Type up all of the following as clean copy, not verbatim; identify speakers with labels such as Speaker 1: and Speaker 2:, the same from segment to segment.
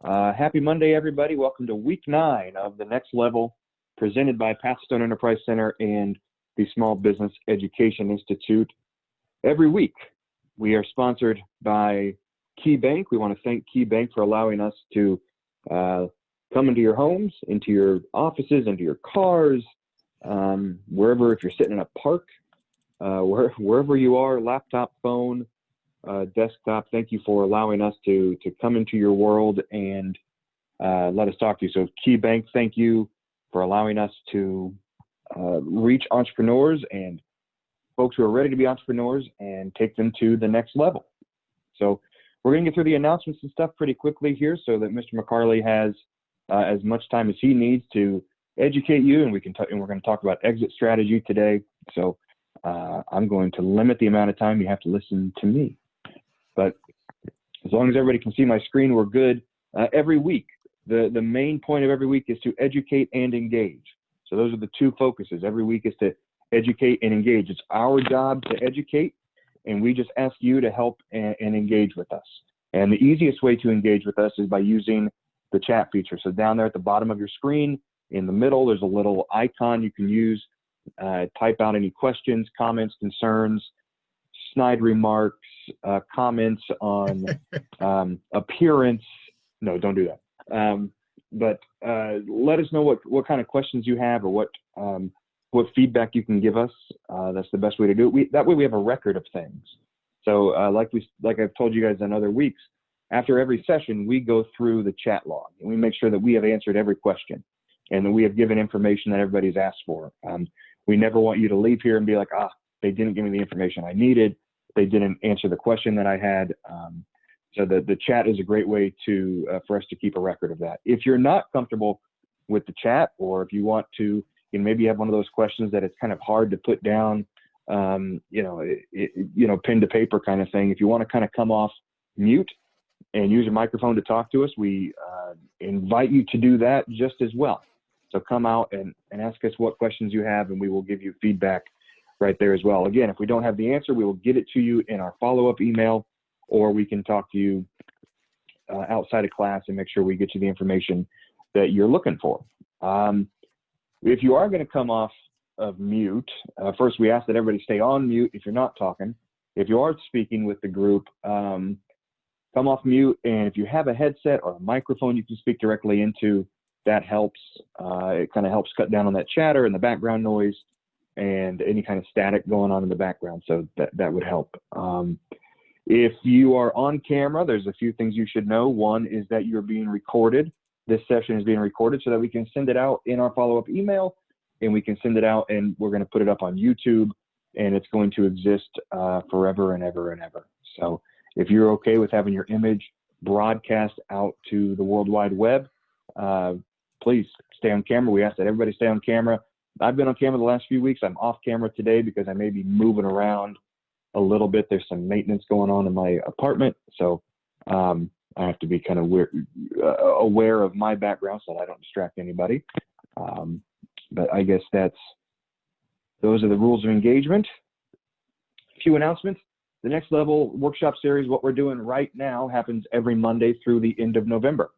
Speaker 1: Happy Monday, everybody. Welcome to week 9 of the Next Level, presented by Pathstone Enterprise Center and the Small Business Education Institute. Every week, we are sponsored by KeyBank. We want to thank KeyBank for allowing us to come into your homes, into your offices, into your cars, wherever, if you're sitting in a park, wherever you are, laptop, phone, desktop. Thank you for allowing us to come into your world and let us talk to you. So KeyBank, thank you for allowing us to reach entrepreneurs and folks who are ready to be entrepreneurs and take them to the next level. So we're going to get through the announcements and stuff pretty quickly here so that Mr. McCarley has as much time as he needs to educate you, and we're going to talk about exit strategy today. So I'm going to limit the amount of time you have to listen to me. But as long as everybody can see my screen, we're good. Every week, the main point of every week is to educate and engage. So those are the two focuses. Every week is to educate and engage. It's our job to educate, and we just ask you to help and engage with us. And the easiest way to engage with us is by using the chat feature. So down there at the bottom of your screen, in the middle, there's a little icon you can use. Type out any questions, comments, concerns, snide remarks, comments on appearance. No, don't do that. But let us know what kind of questions you have, or what feedback you can give us. That's the best way to do it. That way we have a record of things. So like I've told you guys in other weeks, after every session, we go through the chat log and we make sure that we have answered every question and that we have given information that everybody's asked for. We never want you to leave here and be like, they didn't give me the information I needed. They didn't answer the question that I had. So the chat is a great way for us to keep a record of that. If you're not comfortable with the chat, or if you want to, maybe you have one of those questions that it's kind of hard to put down, pen to paper kind of thing. If you want to kind of come off mute and use your microphone to talk to us, we invite you to do that just as well. So come out and ask us what questions you have, and we will give you feedback right there as well. Again, if we don't have the answer, we will get it to you in our follow-up email, or we can talk to you outside of class and make sure we get you the information that you're looking for. If you are going to come off of mute, first we ask that everybody stay on mute if you're not talking. If you are speaking with the group, come off mute, and if you have a headset or a microphone you can speak directly into, that helps. It kind of helps cut down on that chatter and the background noise and any kind of static going on in the background, so that would help. If you are on camera, there's a few things you should know. One is that you're being recorded. This session is being recorded so that we can send it out in our follow-up email, and we can send it out, and we're going to put it up on YouTube, and it's going to exist forever and ever and ever. So if you're okay with having your image broadcast out to the World Wide Web, please stay on camera. We ask that everybody stay on camera. I've been on camera the last few weeks. I'm off camera today because I may be moving around a little bit. There's some maintenance going on in my apartment, so I have to be kind of aware of my background so that I don't distract anybody. But I guess those are the rules of engagement. A few announcements. The Next Level workshop series, what we're doing right now, happens every Monday through the end of November.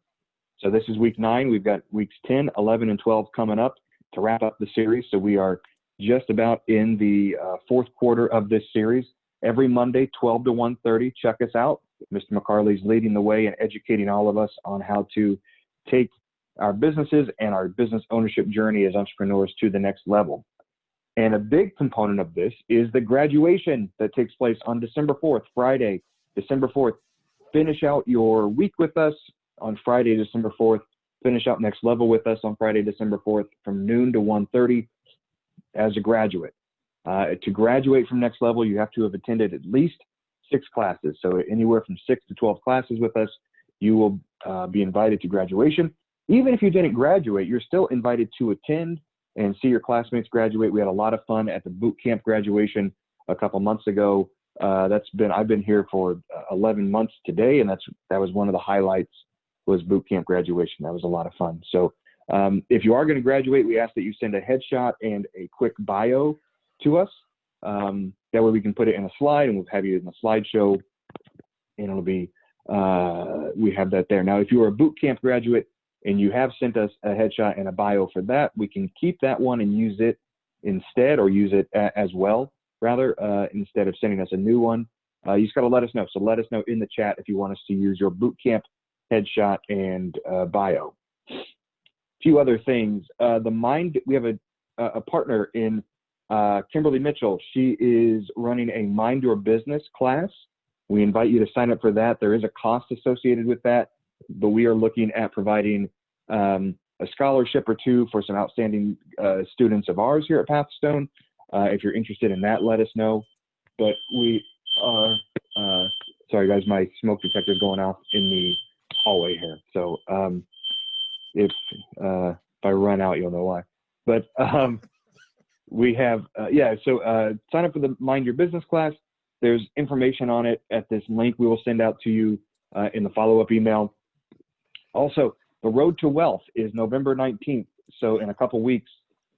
Speaker 1: So this is week 9. We've got weeks 10, 11, and 12 coming up to wrap up the series. So we are just about in the fourth quarter of this series. Every Monday, 12 to 1:30, check us out. Mr. McCarley's leading the way and educating all of us on how to take our businesses and our business ownership journey as entrepreneurs to the next level. And a big component of this is the graduation that takes place on December 4th, Friday, December 4th. Finish out your week with us on Friday, December 4th. Finish out Next Level with us on Friday, December 4th from noon to 1:30 as a graduate. To graduate from Next Level, you have to have attended at least 6 classes. So anywhere from 6 to 12 classes with us, you will be invited to graduation. Even if you didn't graduate, you're still invited to attend and see your classmates graduate. We had a lot of fun at the boot camp graduation a couple months ago. I've been here for 11 months today, and that was one of the highlights, was boot camp graduation. That was a lot of fun. So if you are going to graduate, we ask that you send a headshot and a quick bio to us. That way we can put it in a slide, and we'll have you in the slideshow, and it'll be we have that there. Now, if you are a boot camp graduate and you have sent us a headshot and a bio for that, we can keep that one and use it instead, or use it as well, rather, instead of sending us a new one. You just got to let us know. So let us know in the chat if you want us to use your boot camp headshot and bio. A few other things. We have a partner in Kimberly Mitchell. She is running a Mind Your Business class. We invite you to sign up for that. There is a cost associated with that, but we are looking at providing a scholarship or two for some outstanding students of ours here at Pathstone. If you're interested in that, let us know. But we are, sorry guys, my smoke detector is going off in the hallway here. So if I run out, you'll know why. But we have, sign up for the Mind Your Business class. There's information on it at this link we will send out to you in the follow-up email. Also, the Road to Wealth is November 19th. So in a couple weeks,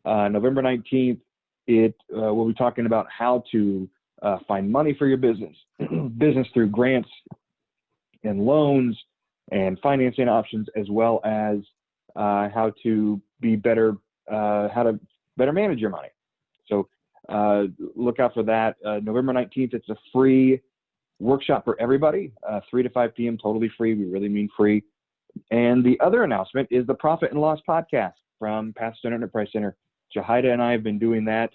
Speaker 1: November 19th, we'll be talking about how to find money for your business, business through grants and loans and financing options, as well as how to be better, how to better manage your money. So look out for that. November 19th, it's a free workshop for everybody, 3 to 5 p.m., totally free. We really mean free. And the other announcement is the Profit and Loss podcast from Pathstone Enterprise Center. Jahida and I have been doing that.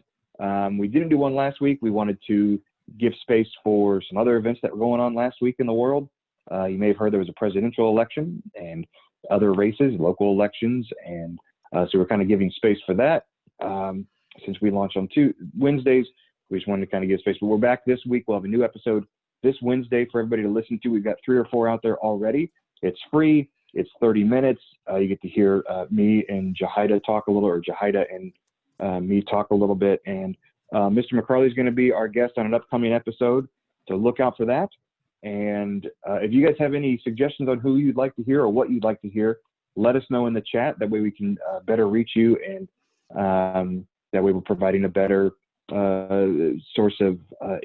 Speaker 1: We didn't do one last week. We wanted to give space for some other events that were going on last week in the world. You may have heard there was a presidential election and other races, local elections. And so we're kind of giving space for that. Since we launched on Wednesdays, we just wanted to kind of give space. But we're back this week. We'll have a new episode this Wednesday for everybody to listen to. We've got 3 or 4 out there already. It's free. It's 30 minutes. You get to hear me and Jahida talk a little, or Jahida and me talk a little bit. And Mr. McCarley is going to be our guest on an upcoming episode, so look out for that. And if you guys have any suggestions on who you'd like to hear or what you'd like to hear, let us know in the chat. That way we can better reach you, and that way we're providing a better source of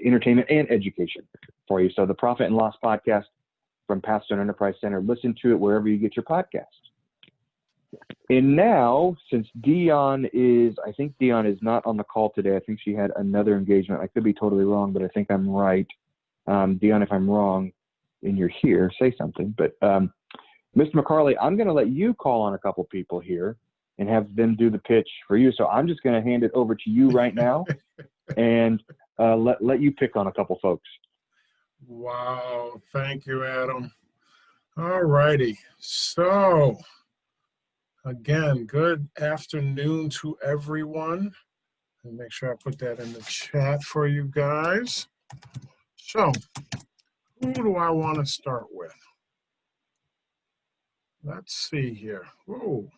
Speaker 1: entertainment and education for you. So the Profit and Loss podcast from Pathstone Enterprise Center. Listen to it wherever you get your podcast. And now, since I think Dion is not on the call today. I think she had another engagement. I could be totally wrong, but I think I'm right. Dion, if I'm wrong and you're here, say something. But Mr. McCarley, I'm going to let you call on a couple people here and have them do the pitch for you. So I'm just going to hand it over to you right now and let you pick on a couple folks.
Speaker 2: Wow. Thank you, Adam. All righty. So, again, good afternoon to everyone. And make sure I put that in the chat for you guys. So, who do I want to start with? Let's see here. Whoa.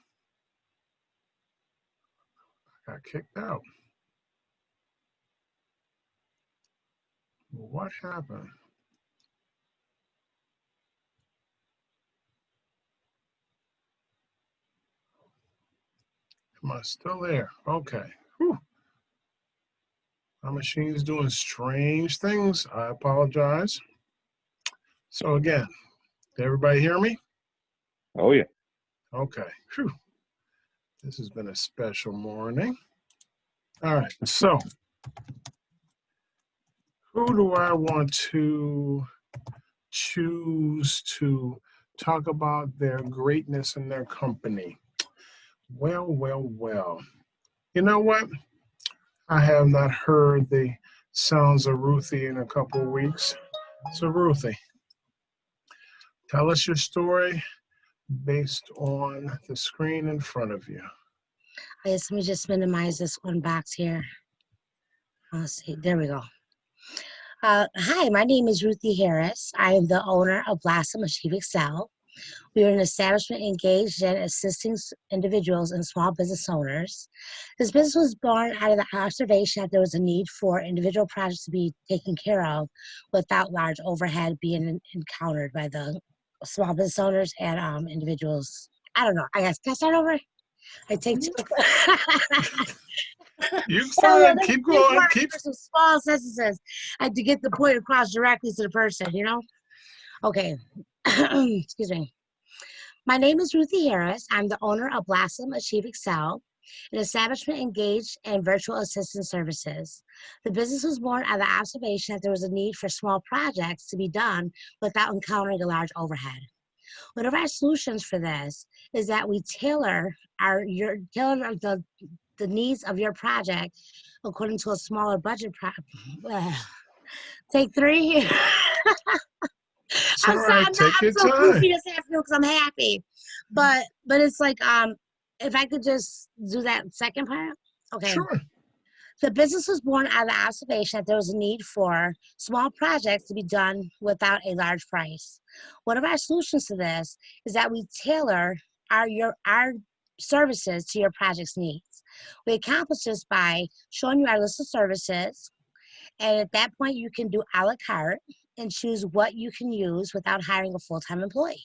Speaker 2: I got kicked out. What happened? Am I still there? Okay. Whew. My machine's doing strange things. I apologize. So again, did everybody hear me?
Speaker 1: Oh, yeah.
Speaker 2: Okay. Whew. This has been a special morning. All right. So who do I want to choose to talk about their greatness in their company? Well, well, well. You know what? I have not heard the sounds of Ruthie in a couple of weeks. So Ruthie, tell us your story based on the screen in front of you.
Speaker 3: Yes, let me just minimize this one box here. Let's see, there we go. Hi, my name is Ruthie Harris. I am the owner of Blossom Achieve Excel. We are an establishment engaged in assisting individuals and small business owners. This business was born out of the observation that there was a need for individual projects to be taken care of without large overhead being encountered by the small business owners and individuals. I don't know. I guess, can I start over? I take two.
Speaker 2: You fine. Keep going. Keep.
Speaker 3: Some small sentences to get the point across directly to the person, you know? Okay. Excuse me. My name is Ruthie Harris. I'm the owner of Blossom Achieve Excel, an establishment engaged in virtual assistant services. The business was born out of the observation that there was a need for small projects to be done without encountering a large overhead. One of our solutions for this is that we tailor the needs of your project according to a smaller budget. Take three.
Speaker 2: It's
Speaker 3: I'm
Speaker 2: all
Speaker 3: sorry,
Speaker 2: right. Take
Speaker 3: I'm
Speaker 2: your
Speaker 3: so
Speaker 2: time.
Speaker 3: goofy this afternoon because I'm happy. But it's like if I could just do that second part. Okay.
Speaker 2: Sure.
Speaker 3: The business was born out of the observation that there was a need for small projects to be done without a large price. One of our solutions to this is that we tailor our services to your project's needs. We accomplish this by showing you our list of services, and at that point you can do a la carte and choose what you can use without hiring a full-time employee,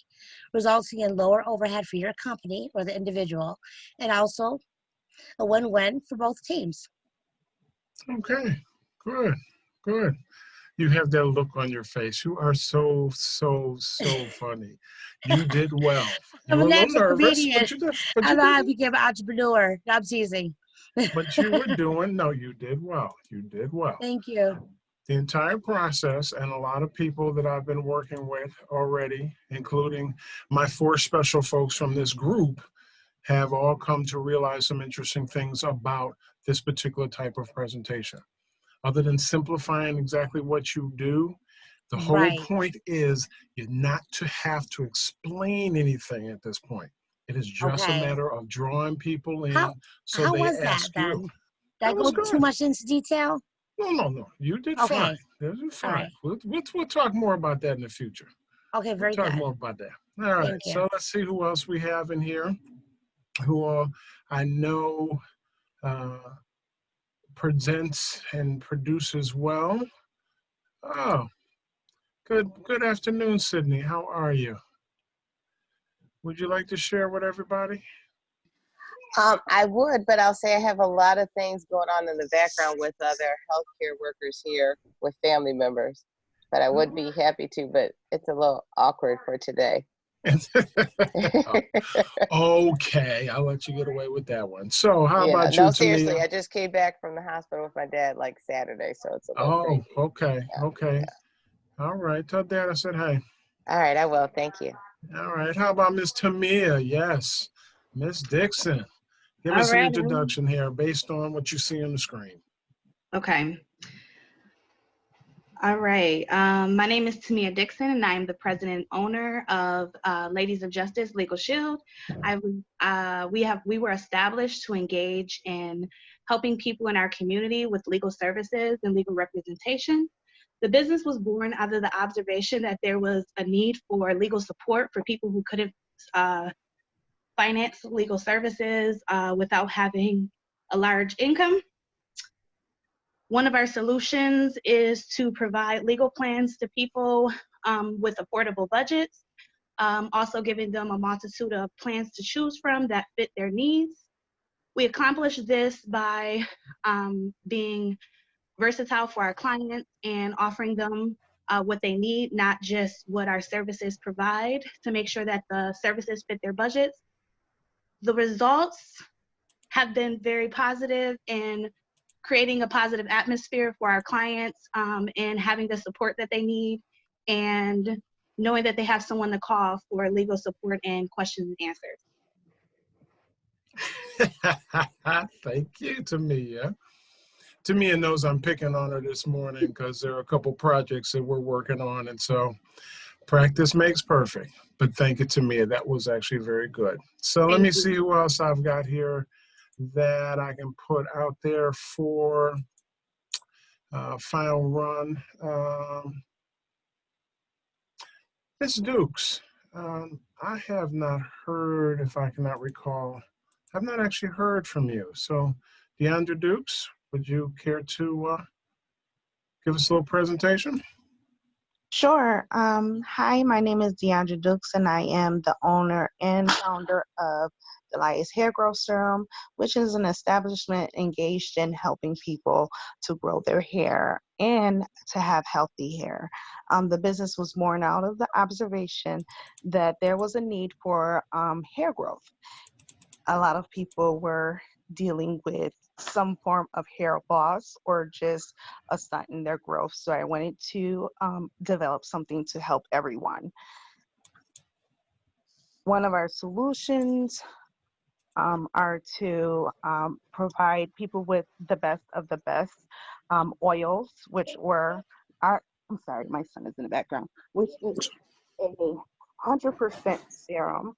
Speaker 3: resulting in lower overhead for your company or the individual, and also a win-win for both teams.
Speaker 2: Okay. Good. Good. You have that look on your face. You are so funny. You did well. You
Speaker 3: I'm
Speaker 2: were
Speaker 3: a
Speaker 2: a little
Speaker 3: natural
Speaker 2: nervous,
Speaker 3: comedian.
Speaker 2: but
Speaker 3: I
Speaker 2: you
Speaker 3: know how to
Speaker 2: did.
Speaker 3: become an entrepreneur. I'm teasing.
Speaker 2: But you were doing. No, you did well. You did well.
Speaker 3: Thank you.
Speaker 2: The entire process, and a lot of people that I've been working with already, including my 4 special folks from this group, have all come to realize some interesting things about this particular type of presentation. Other than simplifying exactly what you do, the whole
Speaker 3: Right.
Speaker 2: point is you're not to have to explain anything at this point. It is just a
Speaker 3: Okay.
Speaker 2: matter of drawing people in
Speaker 3: How
Speaker 2: so they
Speaker 3: was that
Speaker 2: ask you.
Speaker 3: then? Did I
Speaker 2: That was
Speaker 3: go too
Speaker 2: good.
Speaker 3: much into detail?
Speaker 2: No. You did
Speaker 3: Okay.
Speaker 2: fine. You did
Speaker 3: All
Speaker 2: fine.
Speaker 3: right.
Speaker 2: We'll talk more about that in the future.
Speaker 3: Okay,
Speaker 2: We'll
Speaker 3: very
Speaker 2: talk
Speaker 3: good.
Speaker 2: more about that. All right.
Speaker 3: Thank you.
Speaker 2: So let's see who else we have in here who I know presents and produces well. Oh, good afternoon, Sydney. How are you? Would you like to share with everybody?
Speaker 4: I would, but I'll say I have a lot of things going on in the background with other healthcare workers here with family members. But I would be happy to, but it's a little awkward for today.
Speaker 2: Okay, I'll let you get away with that one. So how about you,
Speaker 4: no, seriously,
Speaker 2: Tamia?
Speaker 4: I just came back from the hospital with my dad like Saturday, so it's a little crazy.
Speaker 2: Okay,
Speaker 4: Yeah,
Speaker 2: okay.
Speaker 4: yeah.
Speaker 2: All right, tell Dad I said hey.
Speaker 4: All right, I will. Thank you.
Speaker 2: All right, how about Miss Tamia? Yes, Miss Dixon. Give
Speaker 5: All
Speaker 2: us an
Speaker 5: right.
Speaker 2: introduction here based on what you see on the screen.
Speaker 5: Okay. All right. My name is Tamia Dixon, and I am the president and owner of Ladies of Justice Legal Shield. We were established to engage in helping people in our community with legal services and legal representation. The business was born out of the observation that there was a need for legal support for people who couldn't finance legal services without having a large income. One of our solutions is to provide legal plans to people with affordable budgets, also giving them a multitude of plans to choose from that fit their needs. We accomplish this by being versatile for our clients and offering them what they need, not just what our services provide, to make sure that the services fit their budgets. The results have been very positive in creating a positive atmosphere for our clients and having the support that they need and knowing that they have someone to call for legal support and questions and answers.
Speaker 2: Thank you, Tamia. Tamia knows I'm picking on her this morning because there are a couple projects that we're working on, and so practice makes perfect. But thank you, Tamia. That was actually very good. So let me see who else I've got here that I can put out there for final run. Ms. Dukes, I have not heard, if I cannot recall, I've not actually heard from you. So Deandra Dukes, would you care to give us a little presentation?
Speaker 6: Sure. Hi, my name is Deandra Dukes, and I am the owner and founder of the Delia's Hair Growth Serum, which is an establishment engaged in helping people to grow their hair and to have healthy hair. The business was born out of the observation that there was a need for hair growth. A lot of people were dealing with some form of hair loss or just a stunt in their growth. So I wanted to develop something to help everyone. One of our solutions are to provide people with the best of the best oils, which were I'm sorry, my son is in the background, which is a 100% serum,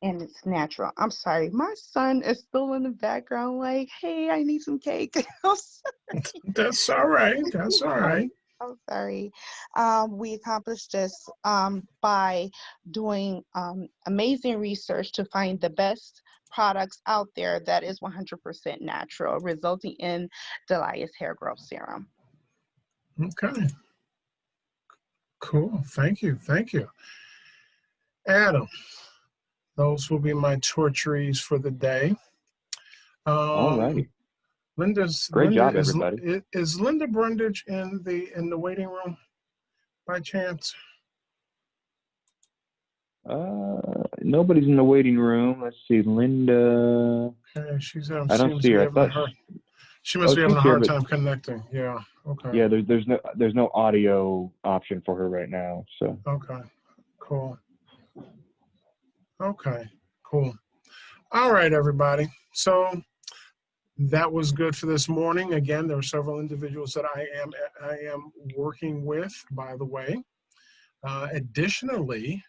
Speaker 6: and it's natural. I'm sorry, my son is still in the background like, hey, I need some cake. I'm sorry.
Speaker 2: That's all right. That's all right.
Speaker 6: I'm sorry. We accomplished this by doing amazing research to find the best products out there that is 100% natural, resulting in Delia's Hair Growth Serum.
Speaker 2: Okay. Cool. Thank you. Thank you. Adam, those will be my toiletries for the day.
Speaker 1: All righty.
Speaker 2: Great
Speaker 1: job, everybody.
Speaker 2: Is Linda Brundage in the waiting room by chance?
Speaker 1: Nobody's in the waiting room. Let's see, Linda.
Speaker 2: Okay,
Speaker 1: I don't see her.
Speaker 2: She must be having a
Speaker 1: she's here,
Speaker 2: hard time connecting. Yeah. Okay.
Speaker 1: Yeah, there's no audio option for her right now. So.
Speaker 2: Okay. Cool. Okay. Cool. All right, everybody. So that was good for this morning. Again, there are several individuals that I am working with, by the way. Additionally,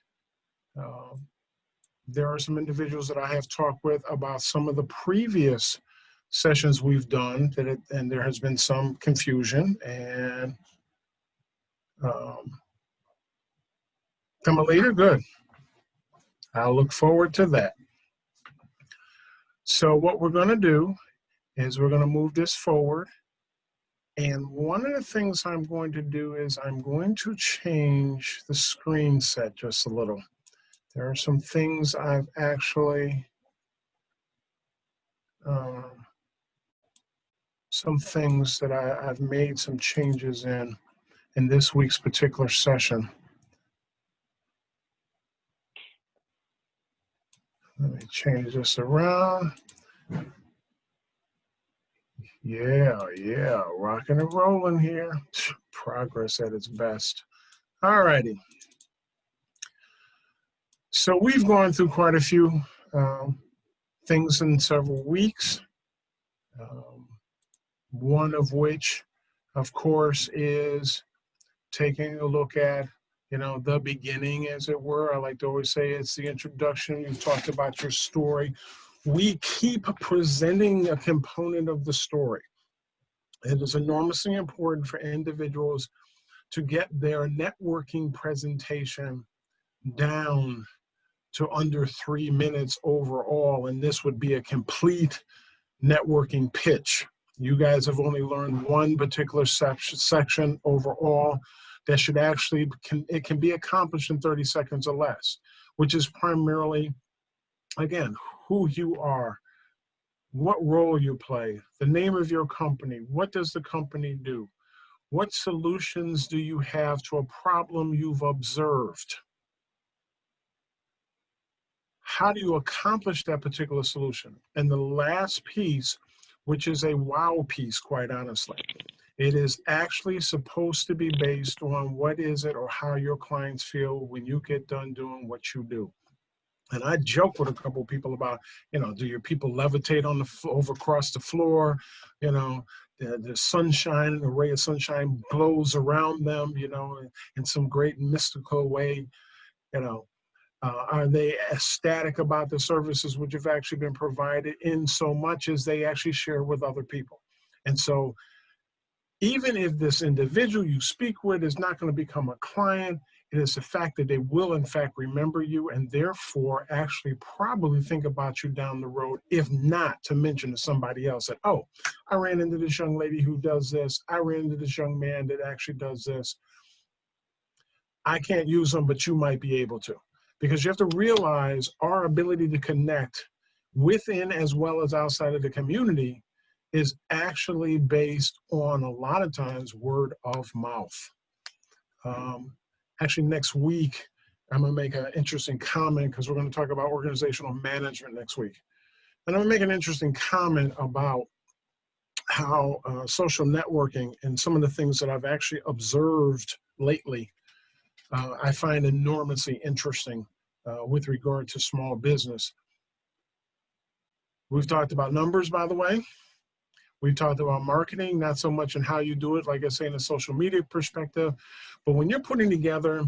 Speaker 2: there are some individuals that I have talked with about some of the previous sessions we've done, and there has been some confusion. And Kamalita, good. I'll look forward to that. So what we're going to do is we're going to move this forward. And one of the things I'm going to do is I'm going to change the screen set just a little. There are some things I've actually, some things that I've made some changes in this week's particular session. Let me change this around. Yeah, rocking and rolling here. Progress at its best. All righty. So we've gone through quite a few things in several weeks. One of which, of course, is taking a look at, the beginning, as it were. I like to always say it's the introduction. You've talked about your story. We keep presenting a component of the story. It is enormously important for individuals to get their networking presentation down to under 3 minutes overall, and this would be a complete networking pitch. You guys have only learned one particular section overall that should actually, it can be accomplished in 30 seconds or less, which is primarily, again, who you are, what role you play, the name of your company, what does the company do, what solutions do you have to a problem you've observed, how do you accomplish that particular solution, and the last piece, which is a wow piece, quite honestly. It is actually supposed to be based on what is it or how your clients feel when you get done doing what you do. And I joke with a couple of people about, do your people levitate on over across the floor? The sunshine, a ray of sunshine blows around them, in some great mystical way. Are they ecstatic about the services which have actually been provided in so much as they actually share with other people? And so even if this individual you speak with is not going to become a client, it is the fact that they will in fact remember you and therefore actually probably think about you down the road, if not to mention to somebody else that, oh, I ran into this young lady who does this. I ran into this young man that actually does this. I can't use them, but you might be able to. because you have to realize our ability to connect within as well as outside of the community is actually based on a lot of times word of mouth. Actually, next week, I'm going to make an interesting comment because we're going to talk about organizational management next week. And I'm going to make an interesting comment about how social networking and some of the things that I've actually observed lately, I find enormously interesting with regard to small business. We've talked about numbers, by the way. We've talked about marketing, not so much in how you do it, like I say, in a social media perspective. But when you're putting together,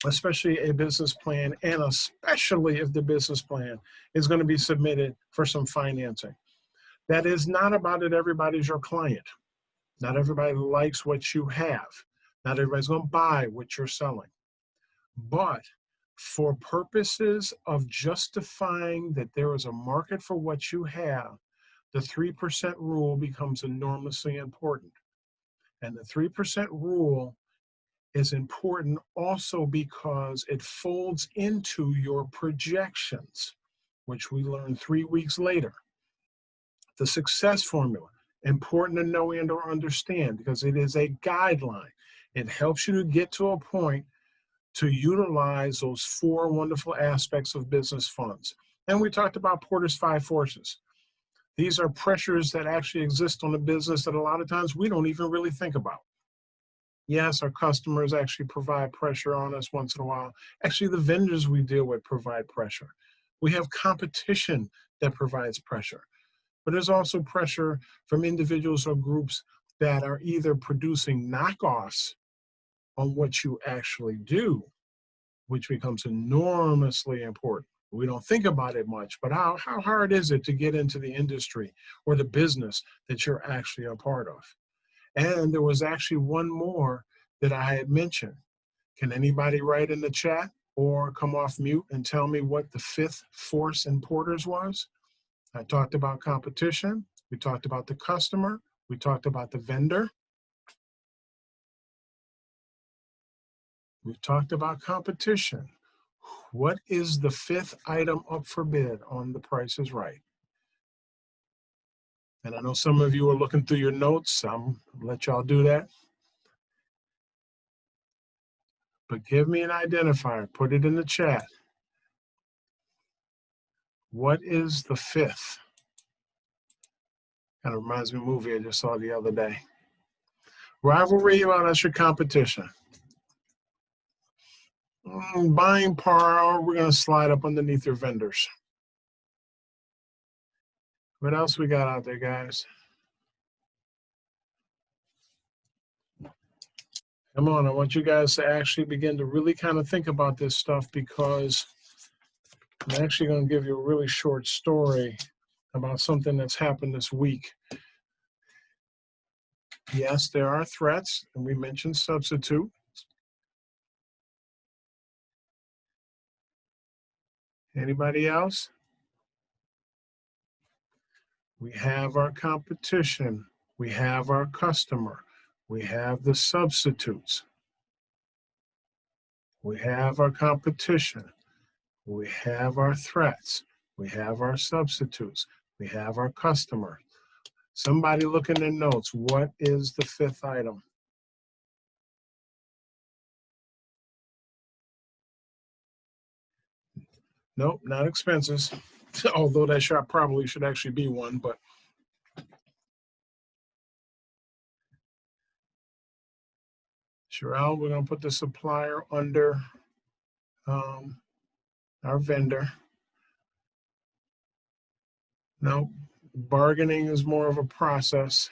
Speaker 2: especially a business plan, and especially if the business plan is going to be submitted for some financing, that is not about it. Everybody's your client. Not everybody likes what you have. Not everybody's going to buy what you're selling. But for purposes of justifying that there is a market for what you have, the 3% rule becomes enormously important. And the 3% rule is important also because it folds into your projections, which we learn 3 weeks later. The success formula, important to know and or understand because it is a guideline. It helps you to get to a point to utilize those 4 wonderful aspects of business funds. And we talked about Porter's 5 forces. These are pressures that actually exist on the business that a lot of times we don't even really think about. Yes, our customers actually provide pressure on us once in a while. Actually, the vendors we deal with provide pressure. We have competition that provides pressure. But there's also pressure from individuals or groups that are either producing knockoffs on what you actually do, which becomes enormously important. We don't think about it much, but how hard is it to get into the industry or the business that you're actually a part of? And there was actually one more that I had mentioned. Can anybody write in the chat or come off mute and tell me what the 5th force in Porter's was? I talked about competition. We talked about the customer. We talked about the vendor. We've talked about competition. What is the 5th item up for bid on The Price is Right? And I know some of you are looking through your notes. I'm gonna let y'all do that. But give me an identifier. Put it in the chat. What is the 5th? Kind of reminds me of a movie I just saw the other day. Rivalry, well, that's your competition. Buying power, we're going to slide up underneath your vendors. What else we got out there, guys? Come on, I want you guys to actually begin to really kind of think about this stuff because I'm actually going to give you a really short story about something that's happened this week. Yes, there are threats, and we mentioned substitute. Anybody else? We have our competition. We have our customer. We have the substitutes. We have our competition. We have our threats. We have our substitutes. We have our customer. Somebody look in their notes. What is the 5th item? Nope, not expenses. Although that shop probably should actually be one, but Sherelle, we're going to put the supplier under our vendor. No, bargaining is more of a process.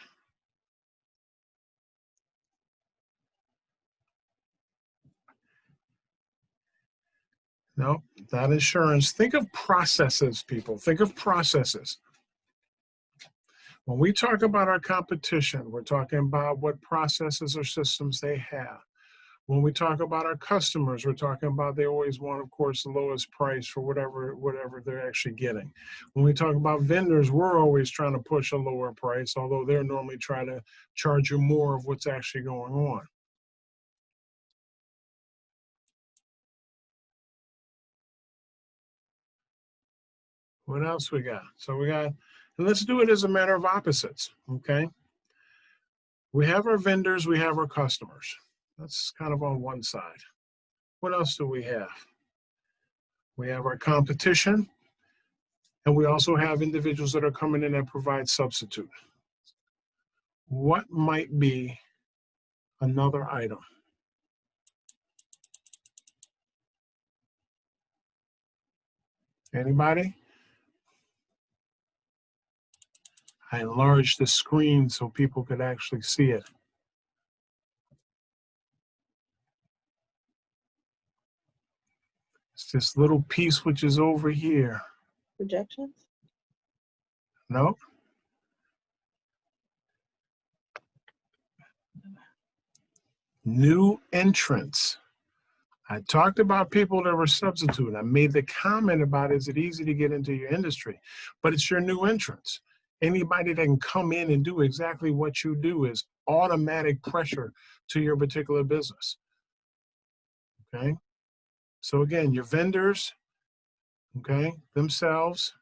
Speaker 2: No, that insurance. Think of processes, people. Think of processes. When we talk about our competition, we're talking about what processes or systems they have. When we talk about our customers, we're talking about they always want, of course, the lowest price for whatever they're actually getting. When we talk about vendors, we're always trying to push a lower price, although they're normally trying to charge you more of what's actually going on. What else we got? So we got, and let's do it as a matter of opposites, okay? We have our vendors, we have our customers. That's kind of on one side. What else do we have? We have our competition, and we also have individuals that are coming in that provide substitute. What might be another item? Anybody? I enlarged the screen so people could actually see it. It's this little piece which is over here.
Speaker 6: Projections?
Speaker 2: No? New entrants. I talked about people that were substitute. I made the comment about, is it easy to get into your industry? But it's your new entrants. Anybody that can come in and do exactly what you do is automatic pressure to your particular business. Okay? So again, your vendors, okay, themselves,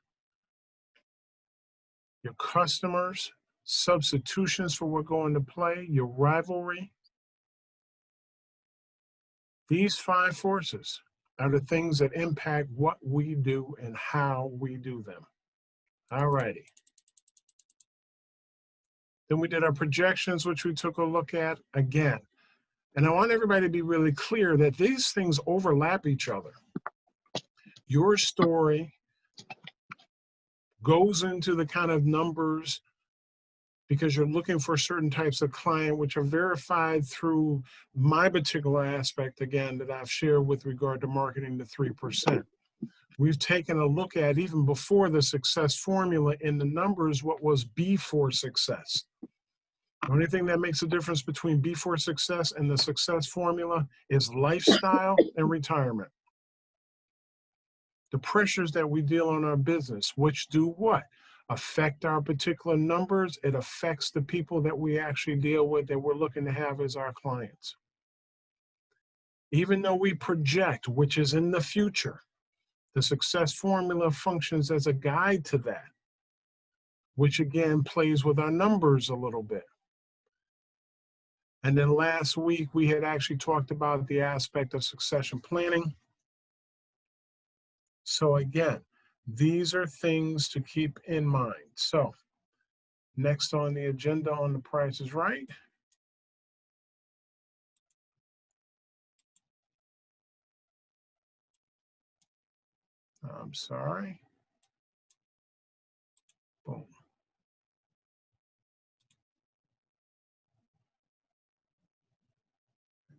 Speaker 2: your customers, substitutions for what go into play, your rivalry. These 5 forces are the things that impact what we do and how we do them. All righty. Then we did our projections, which we took a look at again. And I want everybody to be really clear that these things overlap each other. Your story goes into the kind of numbers because you're looking for certain types of client, which are verified through my particular aspect, again, that I've shared with regard to marketing the 3%. We've taken a look at, even before the success formula in the numbers, what was before success. The only thing that makes a difference between before success and the success formula is lifestyle and retirement. The pressures that we deal on our business, which do what? Affect our particular numbers. It affects the people that we actually deal with, that we're looking to have as our clients. Even though we project, which is in the future, the success formula functions as a guide to that, which again plays with our numbers a little bit. And then last week, we had actually talked about the aspect of succession planning. So again, these are things to keep in mind. So next on the agenda on The Price is Right. I'm sorry. Boom.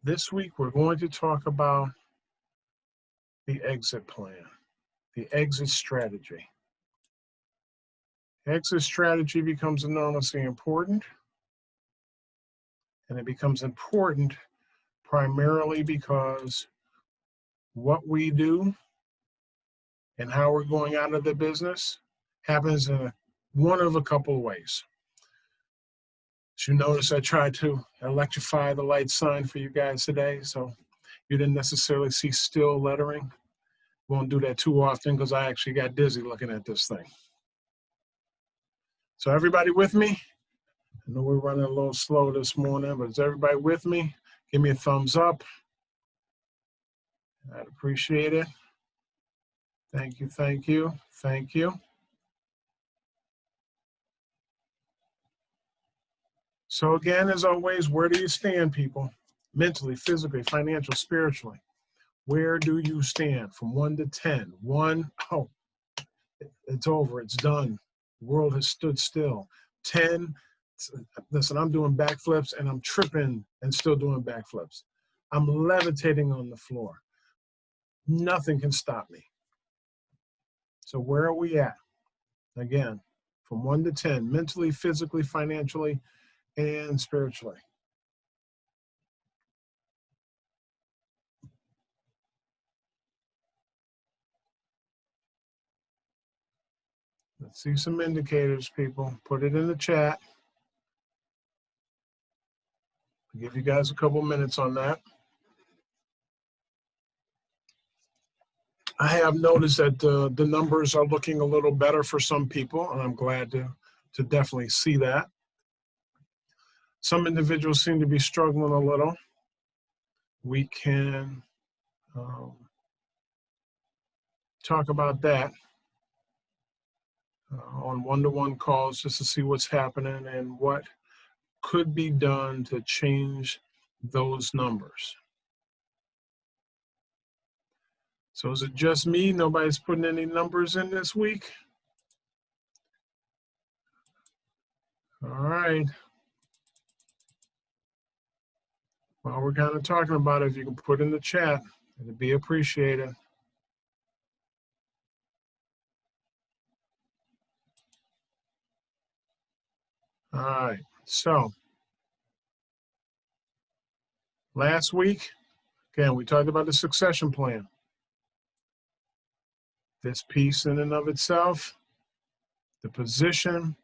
Speaker 2: This week, we're going to talk about the exit plan, the exit strategy. Exit strategy becomes enormously important, and it becomes important primarily because what we do and how we're going out of the business happens in one of a couple of ways. As you notice, I tried to electrify the light sign for you guys today, so you didn't necessarily see still lettering. Won't do that too often because I actually got dizzy looking at this thing. So everybody with me? I know we're running a little slow this morning, but is everybody with me? Give me a thumbs up. I'd appreciate it. Thank you, thank you, thank you. So again, as always, where do you stand, people? Mentally, physically, financially, spiritually. Where do you stand from 1 to 10? 1, oh, it's over, it's done. The world has stood still. 10, listen, I'm doing backflips and I'm tripping and still doing backflips. I'm levitating on the floor. Nothing can stop me. So where are we at? Again, from 1 to 10, mentally, physically, financially, and spiritually. Let's see some indicators, people. Put it in the chat. I'll give you guys a couple minutes on that. I have noticed that the numbers are looking a little better for some people, and I'm glad to definitely see that. Some individuals seem to be struggling a little. We can talk about that on one-to-one calls just to see what's happening and what could be done to change those numbers. So is it just me? Nobody's putting any numbers in this week? All right. While we're kind of talking about it, if you can put in the chat, it'd be appreciated. All right, so last week, again, we talked about the succession plan. This piece in and of itself, the position,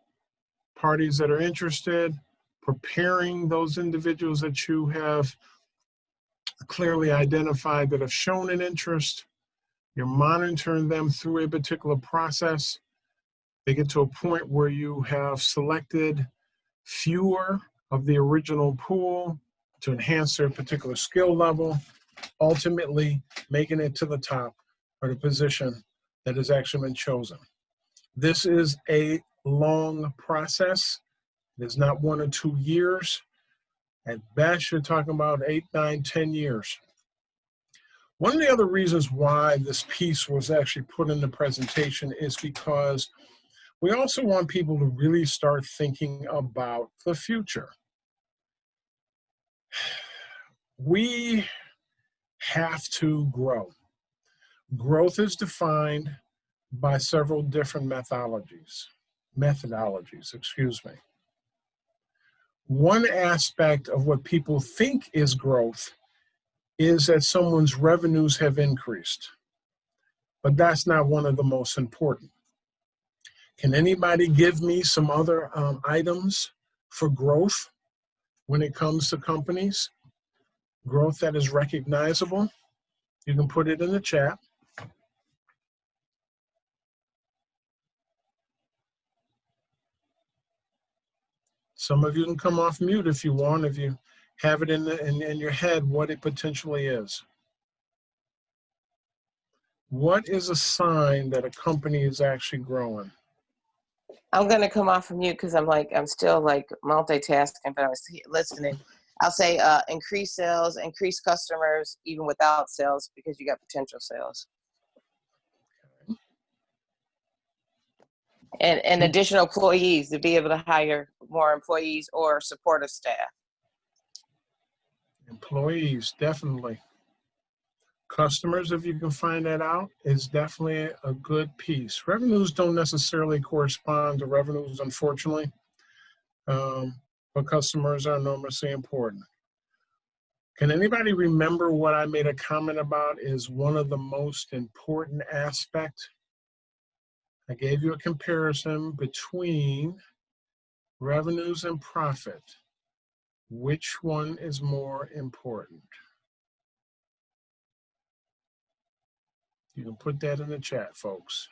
Speaker 2: parties that are interested, preparing those individuals that you have clearly identified that have shown an interest. You're monitoring them through a particular process. They get to a point where you have selected fewer of the original pool to enhance their particular skill level, ultimately making it to the top or the position that has actually been chosen. This is a long process. It's not 1 or 2 years. At best, you're talking about 8, 9, 10 years. One of the other reasons why this piece was actually put in the presentation is because we also want people to really start thinking about the future. We have to grow. Growth is defined by several different methodologies, excuse me. One aspect of what people think is growth is that someone's revenues have increased, but that's not one of the most important. Can anybody give me some other items for growth when it comes to companies? Growth that is recognizable? You can put it in the chat. Some of you can come off mute if you want, if you have it in your head what it potentially is. What is a sign that a company is actually growing?
Speaker 4: I'm going to come off of mute because I'm still like multitasking, but I was listening. I'll say increase sales, increase customers, even without sales, because you got potential sales. And additional employees, to be able to hire more employees or supportive staff.
Speaker 2: Employees, definitely. Customers, if you can find that out, is definitely a good piece. Revenues don't necessarily correspond to revenues, unfortunately, but customers are enormously important. Can anybody remember what I made a comment about is one of the most important aspects? I gave you a comparison between revenues and profit. Which one is more important? You can put that in the chat, folks.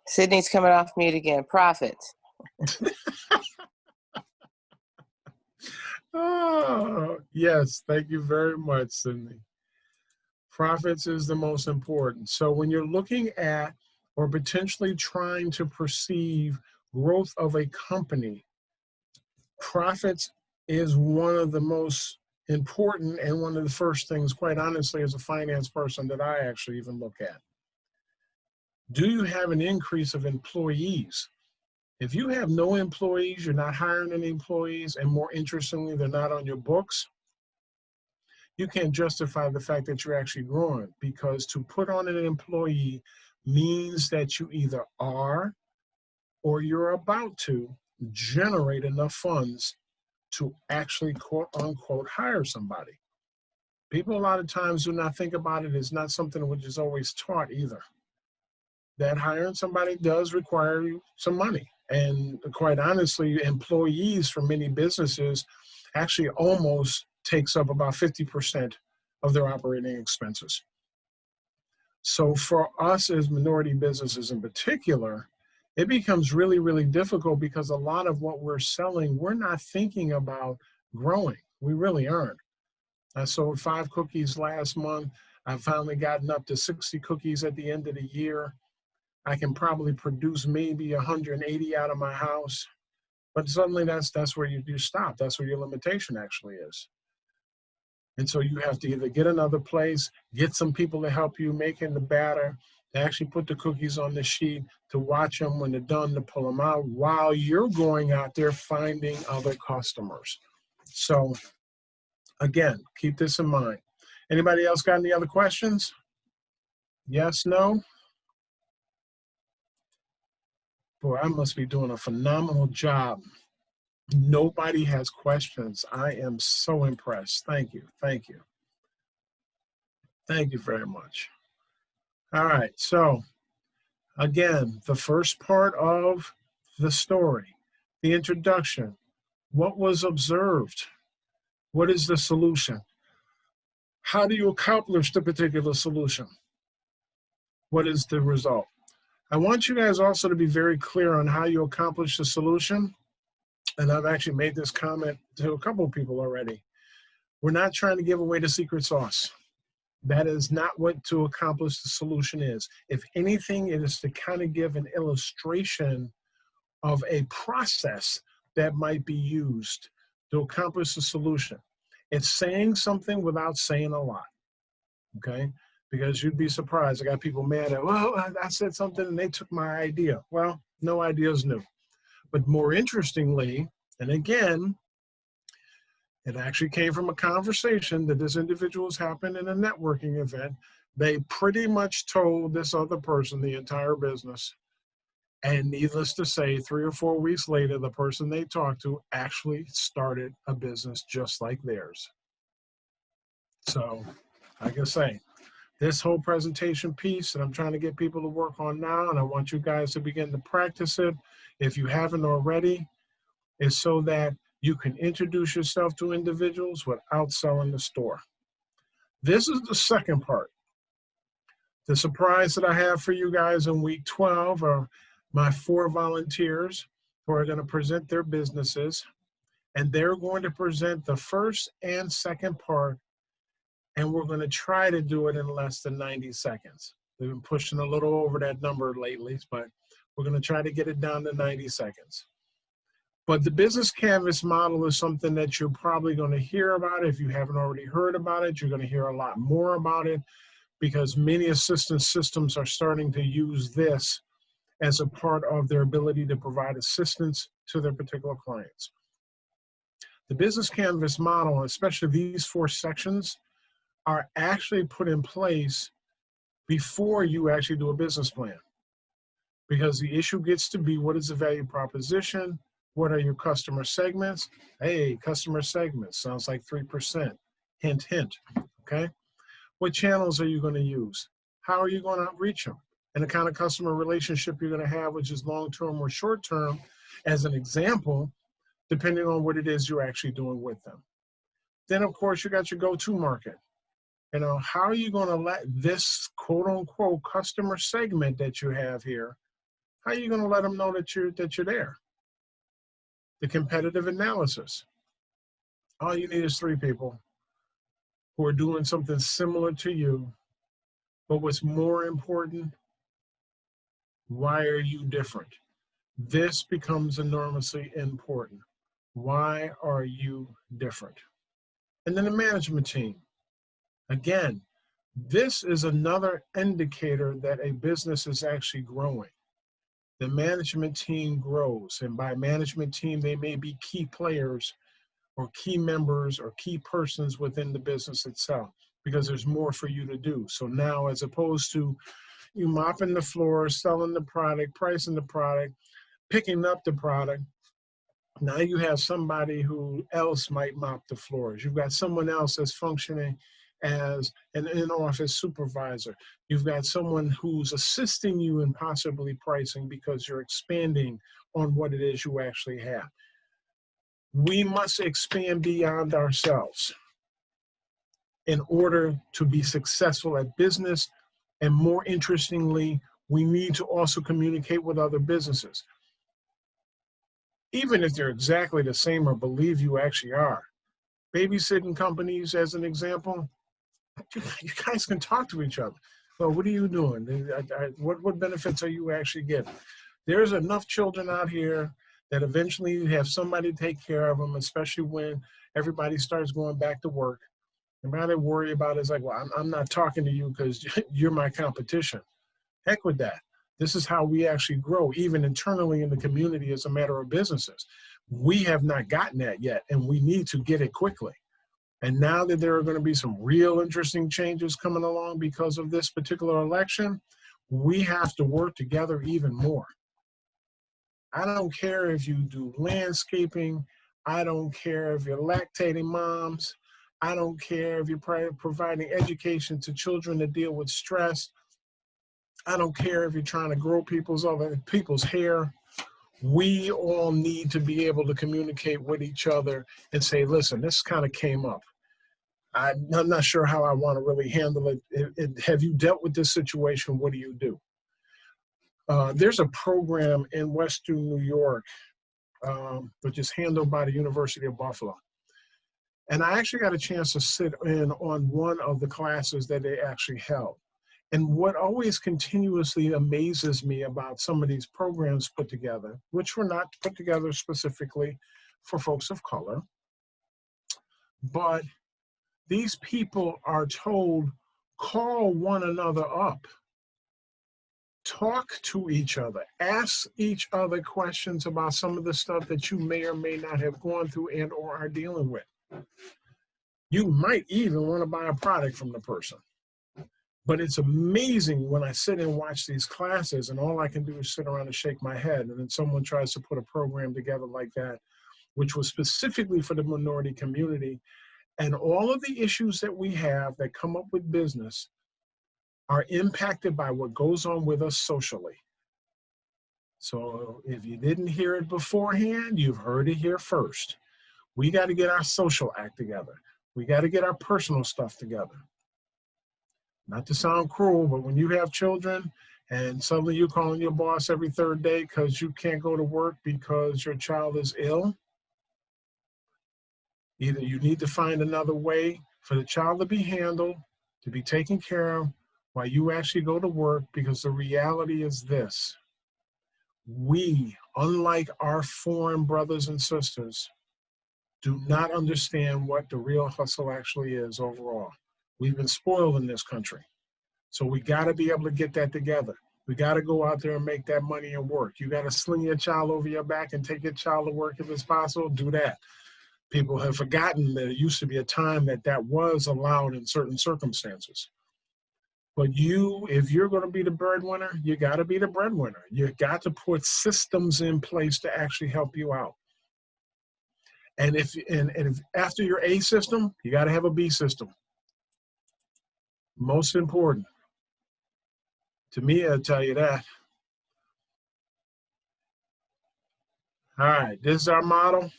Speaker 4: Sydney's coming off mute again. Profit.
Speaker 2: Oh, yes. Thank you very much, Sydney. Profits is the most important. So when you're looking at or potentially trying to perceive growth of a company, profits is one of the most important and one of the first things, quite honestly, as a finance person, that I actually even look at. Do you have an increase of employees? If you have no employees, you're not hiring any employees, and more interestingly, they're not on your books, you can't justify the fact that you're actually growing, because to put on an employee means that you either are or you're about to generate enough funds to actually, quote unquote, hire somebody. People a lot of times do not think about it. It's not something which is always taught either. That hiring somebody does require some money. And quite honestly, employees for many businesses actually almost takes up about 50% of their operating expenses. So for us as minority businesses in particular, it becomes really, really difficult because a lot of what we're selling, we're not thinking about growing. We really aren't. I sold 5 cookies last month. I've finally gotten up to 60 cookies at the end of the year. I can probably produce maybe 180 out of my house. But suddenly that's where you stop. That's where your limitation actually is. And so you have to either get another place, get some people to help you making the batter, to actually put the cookies on the sheet, to watch them when they're done, to pull them out while you're going out there finding other customers. So again, keep this in mind. Anybody else got any other questions? Yes, no? Boy, I must be doing a phenomenal job. Nobody has questions. I am so impressed. Thank you. Thank you. Thank you very much. All right. So again, the first part of the story, the introduction, what was observed? What is the solution? How do you accomplish the particular solution? What is the result? I want you guys also to be very clear on how you accomplish the solution. And I've actually made this comment to a couple of people already. We're not trying to give away the secret sauce. That is not what to accomplish the solution is. If anything, it is to kind of give an illustration of a process that might be used to accomplish the solution. It's saying something without saying a lot, okay? Because you'd be surprised. I got people mad at, well, I said something and they took my idea. Well, no idea is new. But more interestingly, and again, it actually came from a conversation that this individual was having in a networking event. They pretty much told this other person the entire business. And needless to say, 3 or 4 weeks later, the person they talked to actually started a business just like theirs. So, like I say, this whole presentation piece that I'm trying to get people to work on now, and I want you guys to begin to practice it, if you haven't already, is so that you can introduce yourself to individuals without selling the store. This is the second part. The surprise that I have for you guys in week 12 are my 4 volunteers who are going to present their businesses, and they're going to present the first and second part, and we're going to try to do it in less than 90 seconds. We've been pushing a little over that number lately, but we're going to try to get it down to 90 seconds. But the business canvas model is something that you're probably going to hear about. If you haven't already heard about it, you're going to hear a lot more about it because many assistance systems are starting to use this as a part of their ability to provide assistance to their particular clients. The business canvas model, especially these 4 sections, are actually put in place before you actually do a business plan. Because the issue gets to be, what is the value proposition? What are your customer segments? Hey, customer segments, sounds like 3%. Hint, hint, okay? What channels are you going to use? How are you going to reach them? And the kind of customer relationship you're going to have, which is long-term or short-term, as an example, depending on what it is you're actually doing with them. Then, of course, you got your go-to market. You know, how are you going to let this quote-unquote customer segment that you have here, how are you going to let them know that you're there? The competitive analysis. All you need is 3 people who are doing something similar to you. But what's more important, why are you different? This becomes enormously important. Why are you different? And then the management team. Again, this is another indicator that a business is actually growing. The management team grows, and by management team, they may be key players or key members or key persons within the business itself, because there's more for you to do. So now, as opposed to you mopping the floor, selling the product, pricing the product, picking up the product, now you have somebody who else might mop the floors. You've got someone else that's functioning as an in-office supervisor. You've got someone who's assisting you in possibly pricing because you're expanding on what it is you actually have. We must expand beyond ourselves. in order to be successful at business. And more interestingly, we need to also communicate with other businesses. Even if they're exactly the same or believe you actually are. Babysitting companies, as an example, you guys can talk to each other. Well, what are you doing? What benefits are you actually getting? There's enough children out here that eventually you have somebody to take care of them, especially when everybody starts going back to work. The matter to worry about is like, well, I'm not talking to you because you're my competition. Heck with that. This is how we actually grow, even internally in the community as a matter of businesses. We have not gotten that yet, and we need to get it quickly. And now that there are going to be some real interesting changes coming along because of this particular election, we have to work together even more. I don't care if you do landscaping. I don't care if you're lactating moms. I don't care if you're providing education to children to deal with stress. I don't care if you're trying to grow people's hair. We all need to be able to communicate with each other and say, listen, this kind of came up. I'm not sure how I want to really handle it. Have you dealt with this situation? What do you do? There's a program in Western New York, which is handled by the University of Buffalo. And I actually got a chance to sit in on one of the classes that they actually held. And what always continuously amazes me about some of these programs put together, which were not put together specifically for folks of color, but these people are told, call one another up, talk to each other, ask each other questions about some of the stuff that you may or may not have gone through and or are dealing with. You might even want to buy a product from the person. But it's amazing when I sit and watch these classes and all I can do is sit around and shake my head, and then someone tries to put a program together like that, which was specifically for the minority community. And all of the issues that we have that come up with business are impacted by what goes on with us socially. So if you didn't hear it beforehand, you've heard it here first. We got to get our social act together. We got to get our personal stuff together. Not to sound cruel, but when you have children and suddenly you're calling your boss every third day because you can't go to work because your child is ill, either you need to find another way for the child to be handled, to be taken care of while you actually go to work, because the reality is this. We, unlike our foreign brothers and sisters, do not understand what the real hustle actually is overall. We've been spoiled in this country. So we got to be able to get that together. We got to go out there and make that money and work. You got to sling your child over your back and take your child to work if it's possible. Do that. People have forgotten that it used to be a time that that was allowed in certain circumstances. But you, if you're going to be the breadwinner, you got to be the breadwinner. You got to put systems in place to actually help you out. And if after your A system, you got to have a B system. Most important. To me, I'll tell you that. All right, this is our model.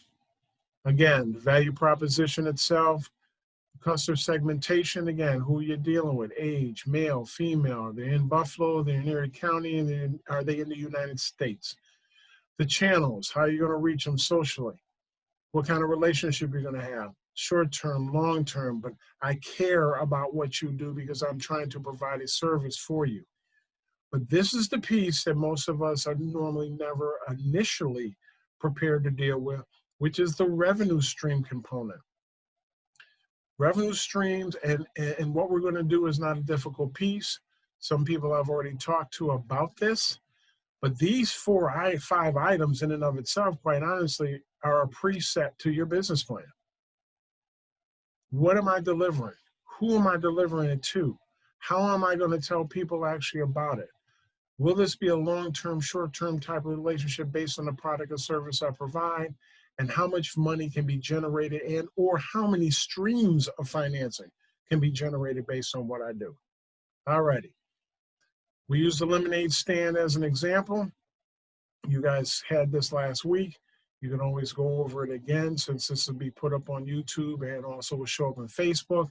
Speaker 2: Again, the value proposition itself, customer segmentation, again, who you're dealing with, age, male, female, they're in Buffalo, they're in Erie County, and are they in the United States? The channels, how are you going to reach them socially? What kind of relationship you're going to have? Short-term, long-term, but I care about what you do because I'm trying to provide a service for you. But this is the piece that most of us are normally never initially prepared to deal with, which is the revenue stream component. Revenue streams and what we're going to do is not a difficult piece. Some people I've already talked to about this, but these 5 items in and of itself, quite honestly, are a preset to your business plan. What am I delivering? Who am I delivering it to? How am I going to tell people actually about it? Will this be a long-term, short-term type of relationship based on the product or service I provide? And how much money can be generated and or how many streams of financing can be generated based on what I do? All righty. We use the lemonade stand as an example. You guys had this last week. You can always go over it again since this will be put up on YouTube and also will show up on Facebook.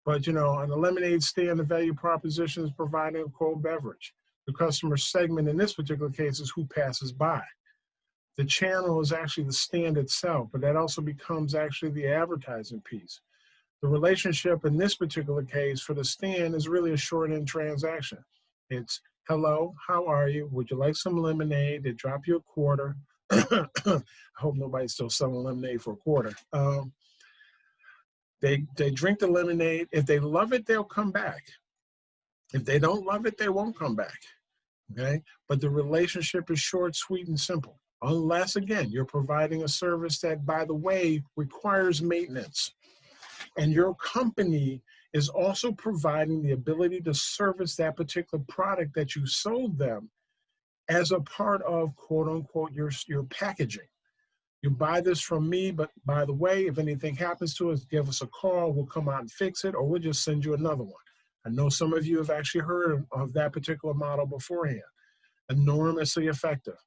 Speaker 2: But, on the lemonade stand, the value proposition is providing a cold beverage. The customer segment in this particular case is who passes by. The channel is actually the stand itself, but that also becomes actually the advertising piece. The relationship in this particular case for the stand is really a short-end transaction. It's, hello, how are you? Would you like some lemonade? They drop you a quarter. I hope nobody's still selling lemonade for a quarter. They drink the lemonade. If they love it, they'll come back. If they don't love it, they won't come back. Okay? But the relationship is short, sweet, and simple. Unless, again, you're providing a service that, by the way, requires maintenance. And your company is also providing the ability to service that particular product that you sold them as a part of, quote unquote, your packaging. You buy this from me, but by the way, if anything happens to us, give us a call. We'll come out and fix it, or we'll just send you another one. I know some of you have actually heard of that particular model beforehand. Enormously effective.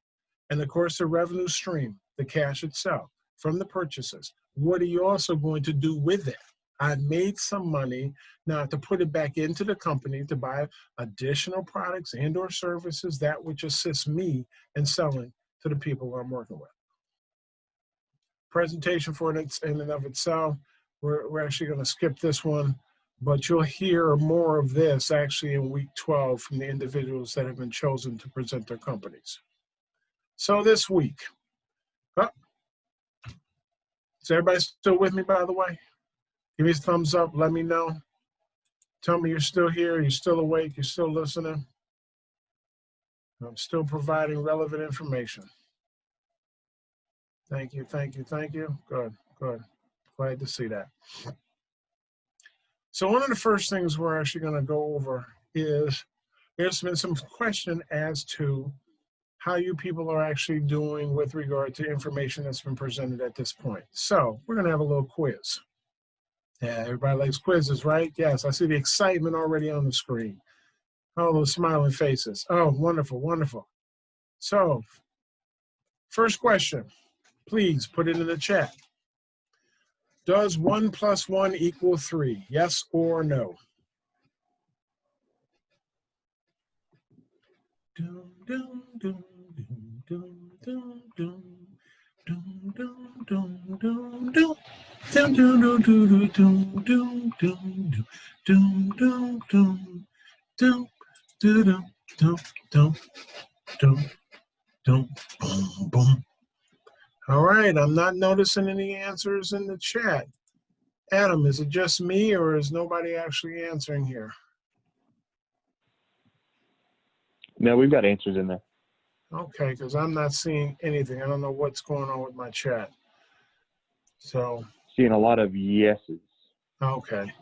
Speaker 2: And of course, the revenue stream, the cash itself from the purchases. What are you also going to do with it? I've made some money now to put it back into the company to buy additional products and or services that which assists me in selling to the people I'm working with. Presentation for it in and of itself, we're actually going to skip this one, but you'll hear more of this actually in week 12 from the individuals that have been chosen to present their companies. So this week, is everybody still with me, by the way? Give me a thumbs up, let me know. Tell me you're still here, you're still awake, you're still listening. I'm still providing relevant information. Thank you, thank you, thank you. Good, good. Glad to see that. So one of the first things we're actually going to go over is there's been some question as to how you people are actually doing with regard to information that's been presented at this point. So we're going to have a little quiz. Yeah, everybody likes quizzes, right? Yes, I see the excitement already on the screen. All those smiling faces. Oh, wonderful, wonderful. So, first question, please put it in the chat. Does 1 + 1 = 3? Yes or no? Dum, dum, dum, dum, dum, dum, dum, dum, dum, dum, dum. Dum dum dum dum dum dum dum dum dum dum dum dum dum dum dum dum boom boom. All right, I'm not noticing any answers in the chat. Adam, is it just me or is nobody actually answering here?
Speaker 1: No, we've got answers in there.
Speaker 2: Okay, because I'm not seeing anything. I don't know what's going on with my chat. So,
Speaker 1: Seeing a lot of yeses.
Speaker 2: okay,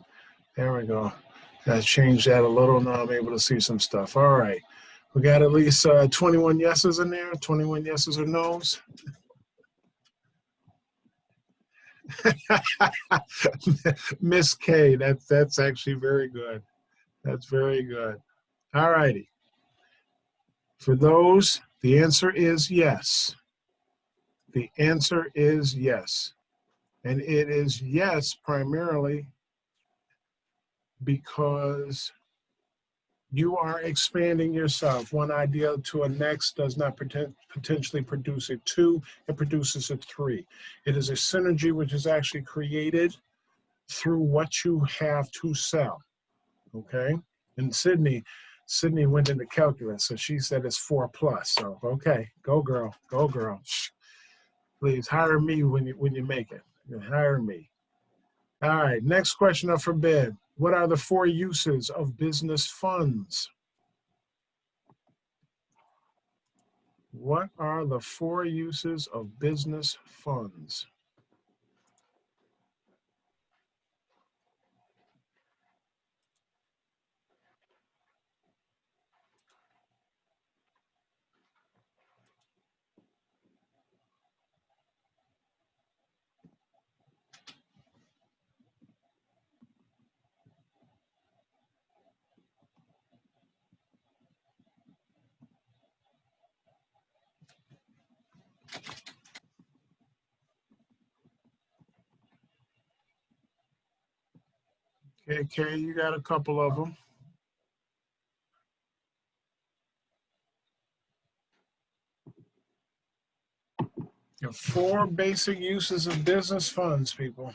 Speaker 2: there we go. I changed that a little. Now I'm able to see some stuff. All right. We got at least 21 yeses in there, 21 yeses or nos. Miss K, that's actually very good. That's very good. All righty. For those, the answer is yes. The answer is yes. And it is yes primarily because you are expanding yourself. One idea to a next does not potentially produce a 2, it produces a 3. It is a synergy which is actually created through what you have to sell, okay? And Sydney went into calculus, so she said it's 4+. So, okay, go girl, go girl. Please hire me when you make it. Hire me. All right, next question up for bid. What are the 4 uses of business funds? What are the 4 uses of business funds? Okay, Kay, you got a couple of them. You have 4 basic uses of business funds, people.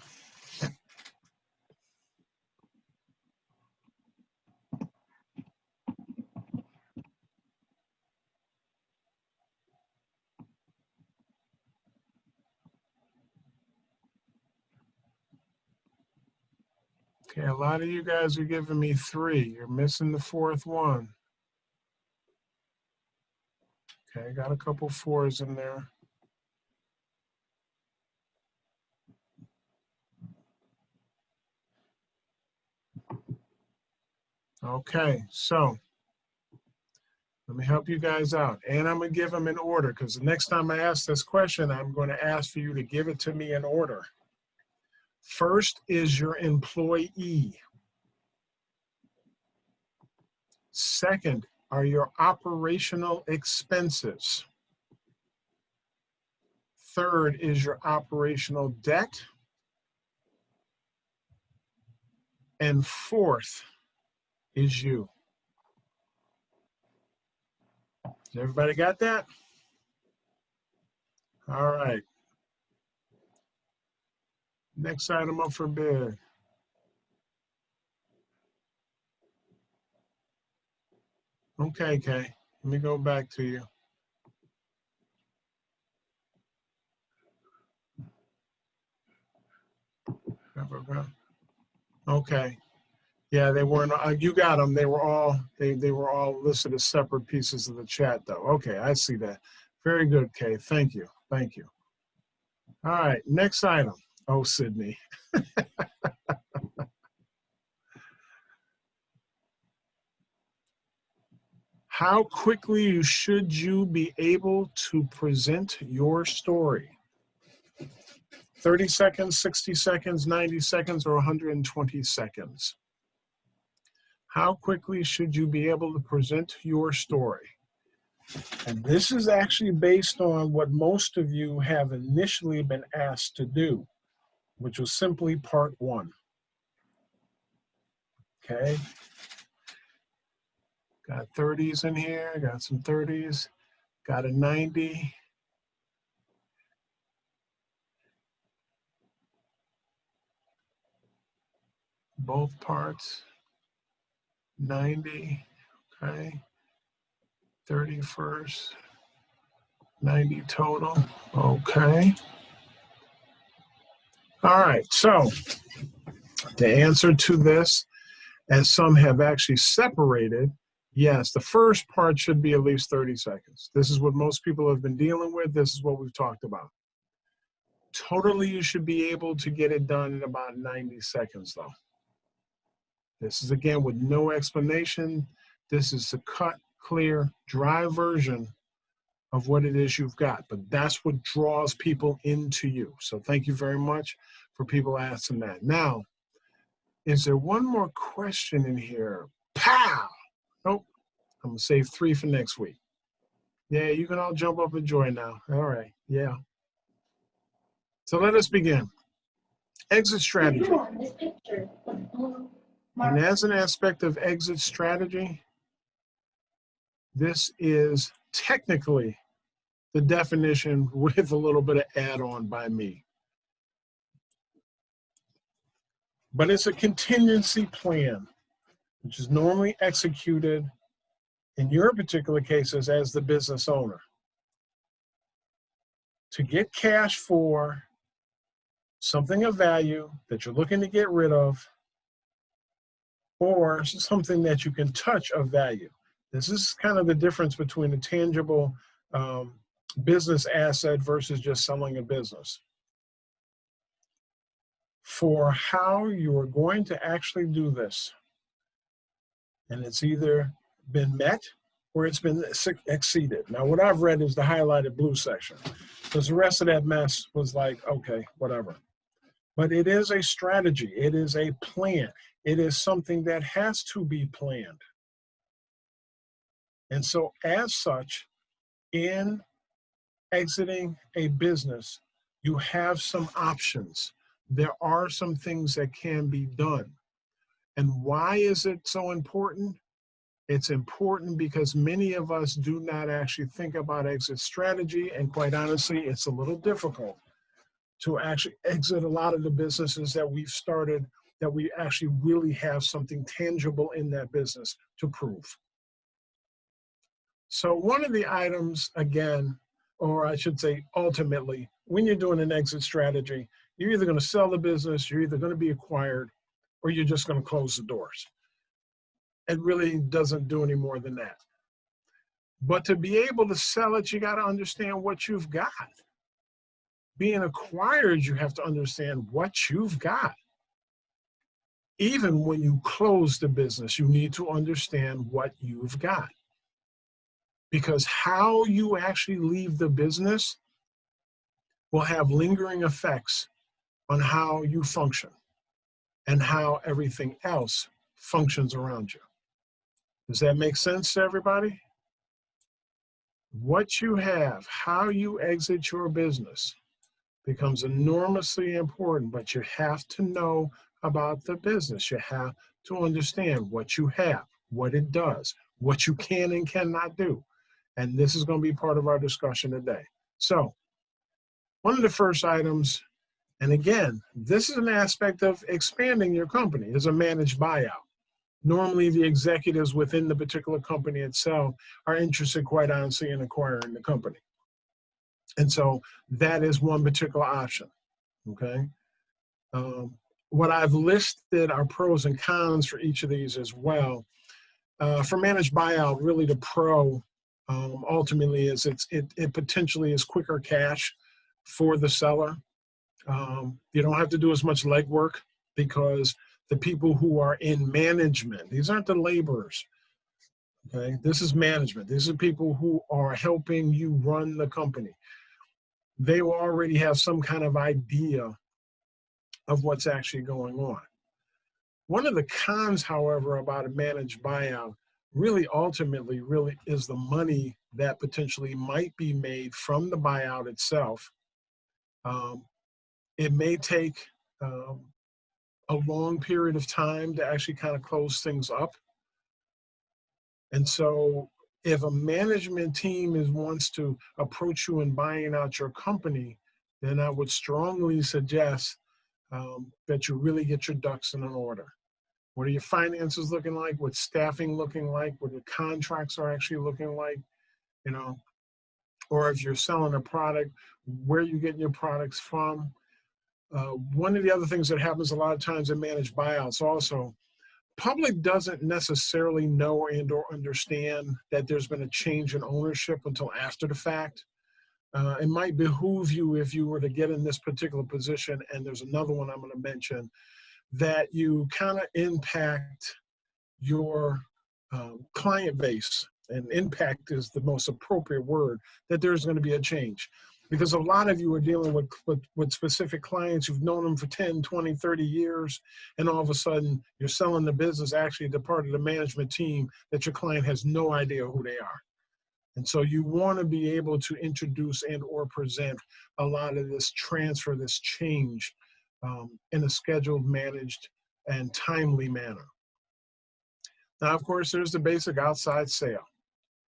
Speaker 2: Okay, a lot of you guys are giving me 3. You're missing the 4th one. Okay, got a couple 4s in there. Okay, so let me help you guys out. And I'm going to give them in order because the next time I ask this question, I'm going to ask for you to give it to me in order. First is your employee. Second are your operational expenses. Third is your operational debt. And fourth is you. Everybody got that? All right. Next item up for bid. Okay, Kay. Let me go back to you. Okay. Yeah, they weren't. You got them. They were all. They were all listed as separate pieces of the chat, though. Okay, I see that. Very good, Kay. Thank you. Thank you. All right. Next item. Oh, Sydney. How quickly should you be able to present your story? 30 seconds, 60 seconds, 90 seconds, or 120 seconds? How quickly should you be able to present your story? And this is actually based on what most of you have initially been asked to do, which was simply part 1. Okay. Got 30s in here, got some 30s, got a 90. Both parts, 90, okay. 30 first, 90 total, okay. All right, so the answer to this, as some have actually separated, yes, the first part should be at least 30 seconds. This is what most people have been dealing with. This is what we've talked about. Totally, you should be able to get it done in about 90 seconds, though. This is, again, with no explanation. This is a cut, clear, dry version of what it is you've got. But that's what draws people into you. So thank you very much for people asking that. Now, is there one more question in here? Pow! Nope. I'm going to save 3 for next week. Yeah, you can all jump up and join now. All right. Yeah. So let us begin. Exit strategy. And as an aspect of exit strategy, this is technically the definition with a little bit of add-on by me. But it's a contingency plan, which is normally executed in your particular cases as the business owner to get cash for something of value that you're looking to get rid of, or something that you can touch of value. This is kind of the difference between a tangible business asset versus just selling a business. For how you are going to actually do this, and it's either been met or it's been exceeded. Now, what I've read is the highlighted blue section, because the rest of that mess was like, okay, whatever. But it is a strategy. It is a plan. It is something that has to be planned. And so as such, in exiting a business, you have some options. There are some things that can be done. And why is it so important? It's important because many of us do not actually think about exit strategy. And quite honestly, it's a little difficult to actually exit a lot of the businesses that we've started, that we actually really have something tangible in that business to prove. So one of the items, again, or I should say ultimately, when you're doing an exit strategy, you're either going to sell the business, you're either going to be acquired, or you're just going to close the doors. It really doesn't do any more than that. But to be able to sell it, you got to understand what you've got. Being acquired, you have to understand what you've got. Even when you close the business, you need to understand what you've got. Because how you actually leave the business will have lingering effects on how you function and how everything else functions around you. Does that make sense to everybody? What you have, how you exit your business becomes enormously important, but you have to know about the business. You have to understand what you have, what it does, what you can and cannot do. And this is going to be part of our discussion today. So one of the first items, and again, this is an aspect of expanding your company, is a managed buyout. Normally, the executives within the particular company itself are interested, quite honestly, in acquiring the company. And so that is one particular option, okay? What I've listed are pros and cons for each of these as well. For managed buyout, really the pro ultimately is it potentially is quicker cash for the seller. You don't have to do as much legwork because the people who are in management, these aren't the laborers, okay? This is management. These are people who are helping you run the company. They will already have some kind of idea of what's actually going on. One of the cons, however, about a managed buyout really ultimately really is the money that potentially might be made from the buyout itself. It may take a long period of time to actually kind of close things up. And so if a management team wants to approach you in buying out your company, then I would strongly suggest that you really get your ducks in an order. What are your finances looking like? What's staffing looking like? What your contracts are actually looking like? You know, or if you're selling a product, where are you getting your products from? One of the other things that happens a lot of times in managed buyouts also, public doesn't necessarily know and or understand that there's been a change in ownership until after the fact. It might behoove you, if you were to get in this particular position, and there's another one I'm going to mention, that you kind of impact your client base, and impact is the most appropriate word, that there's going to be a change. Because a lot of you are dealing with specific clients, you've known them for 10, 20, 30 years, and all of a sudden you're selling the business actually to part of the management team that your client has no idea who they are. And so you want to be able to introduce and or present a lot of this transfer, this change in a scheduled, managed, and timely manner. Now, of course, there's the basic outside sale,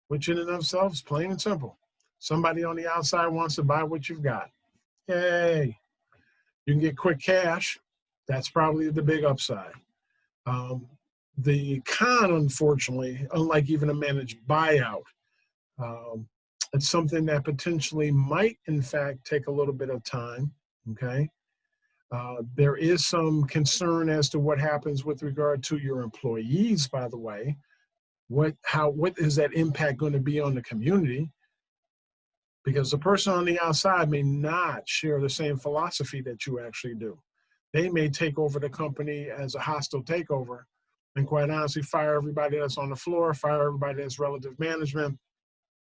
Speaker 2: which in and of itself is plain and simple. Somebody on the outside wants to buy what you've got. Yay. You can get quick cash. That's probably the big upside. The con, unfortunately, unlike even a managed buyout, it's something that potentially might, in fact, take a little bit of time, okay? There is some concern as to what happens with regard to your employees, by the way. What is that impact going to be on the community? Because the person on the outside may not share the same philosophy that you actually do. They may take over the company as a hostile takeover and, quite honestly, fire everybody that's on the floor, fire everybody that's relative management,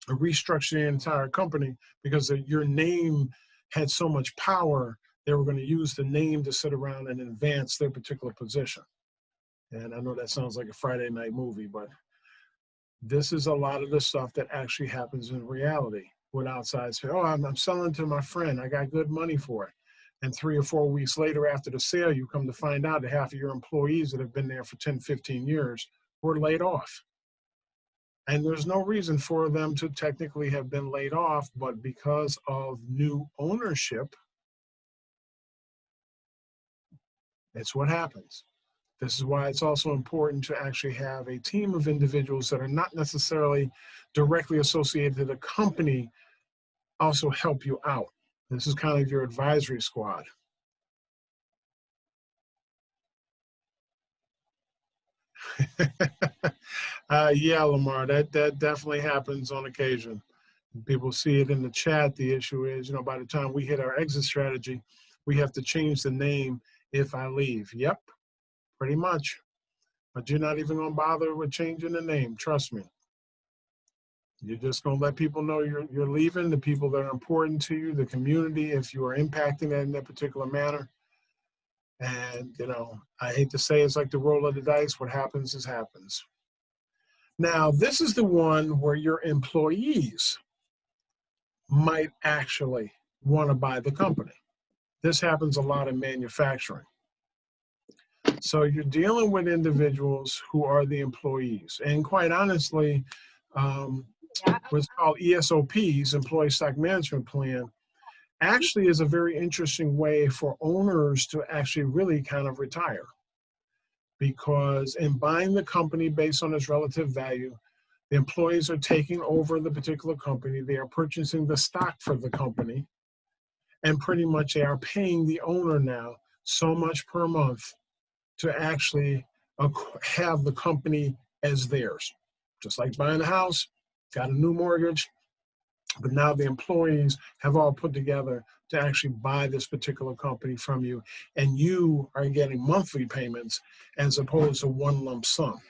Speaker 2: or restructure the entire company because your name had so much power, they were going to use the name to sit around and advance their particular position. And I know that sounds like a Friday night movie, but this is a lot of the stuff that actually happens in reality with outside. Oh, I'm selling to my friend. I got good money for it. And 3 or 4 weeks later after the sale, you come to find out that half of your employees that have been there for 10, 15 years were laid off. And there's no reason for them to technically have been laid off, but because of new ownership, it's what happens. This is why it's also important to actually have a team of individuals that are not necessarily directly associated to the company also help you out. This is kind of your advisory squad. Yeah, Lamar, that definitely happens on occasion. People see it in the chat. The issue is, by the time we hit our exit strategy, we have to change the name if I leave. Yep, pretty much. But you're not even going to bother with changing the name. Trust me. You're just going to let people know you're leaving, the people that are important to you, the community, if you are impacting that in that particular manner. And, I hate to say it's like the roll of the dice. What happens is happens. Now, this is the one where your employees might actually want to buy the company. This happens a lot in manufacturing. So you're dealing with individuals who are the employees. And quite honestly, what's called ESOPs, Employee Stock Management Plan, actually is a very interesting way for owners to actually really kind of retire. Because in buying the company based on its relative value, the employees are taking over the particular company. They are purchasing the stock for the company. And pretty much they are paying the owner now so much per month to actually have the company as theirs. Just like buying a house, got a new mortgage, but now the employees have all put together to actually buy this particular company from you, and you are getting monthly payments as opposed to one lump sum.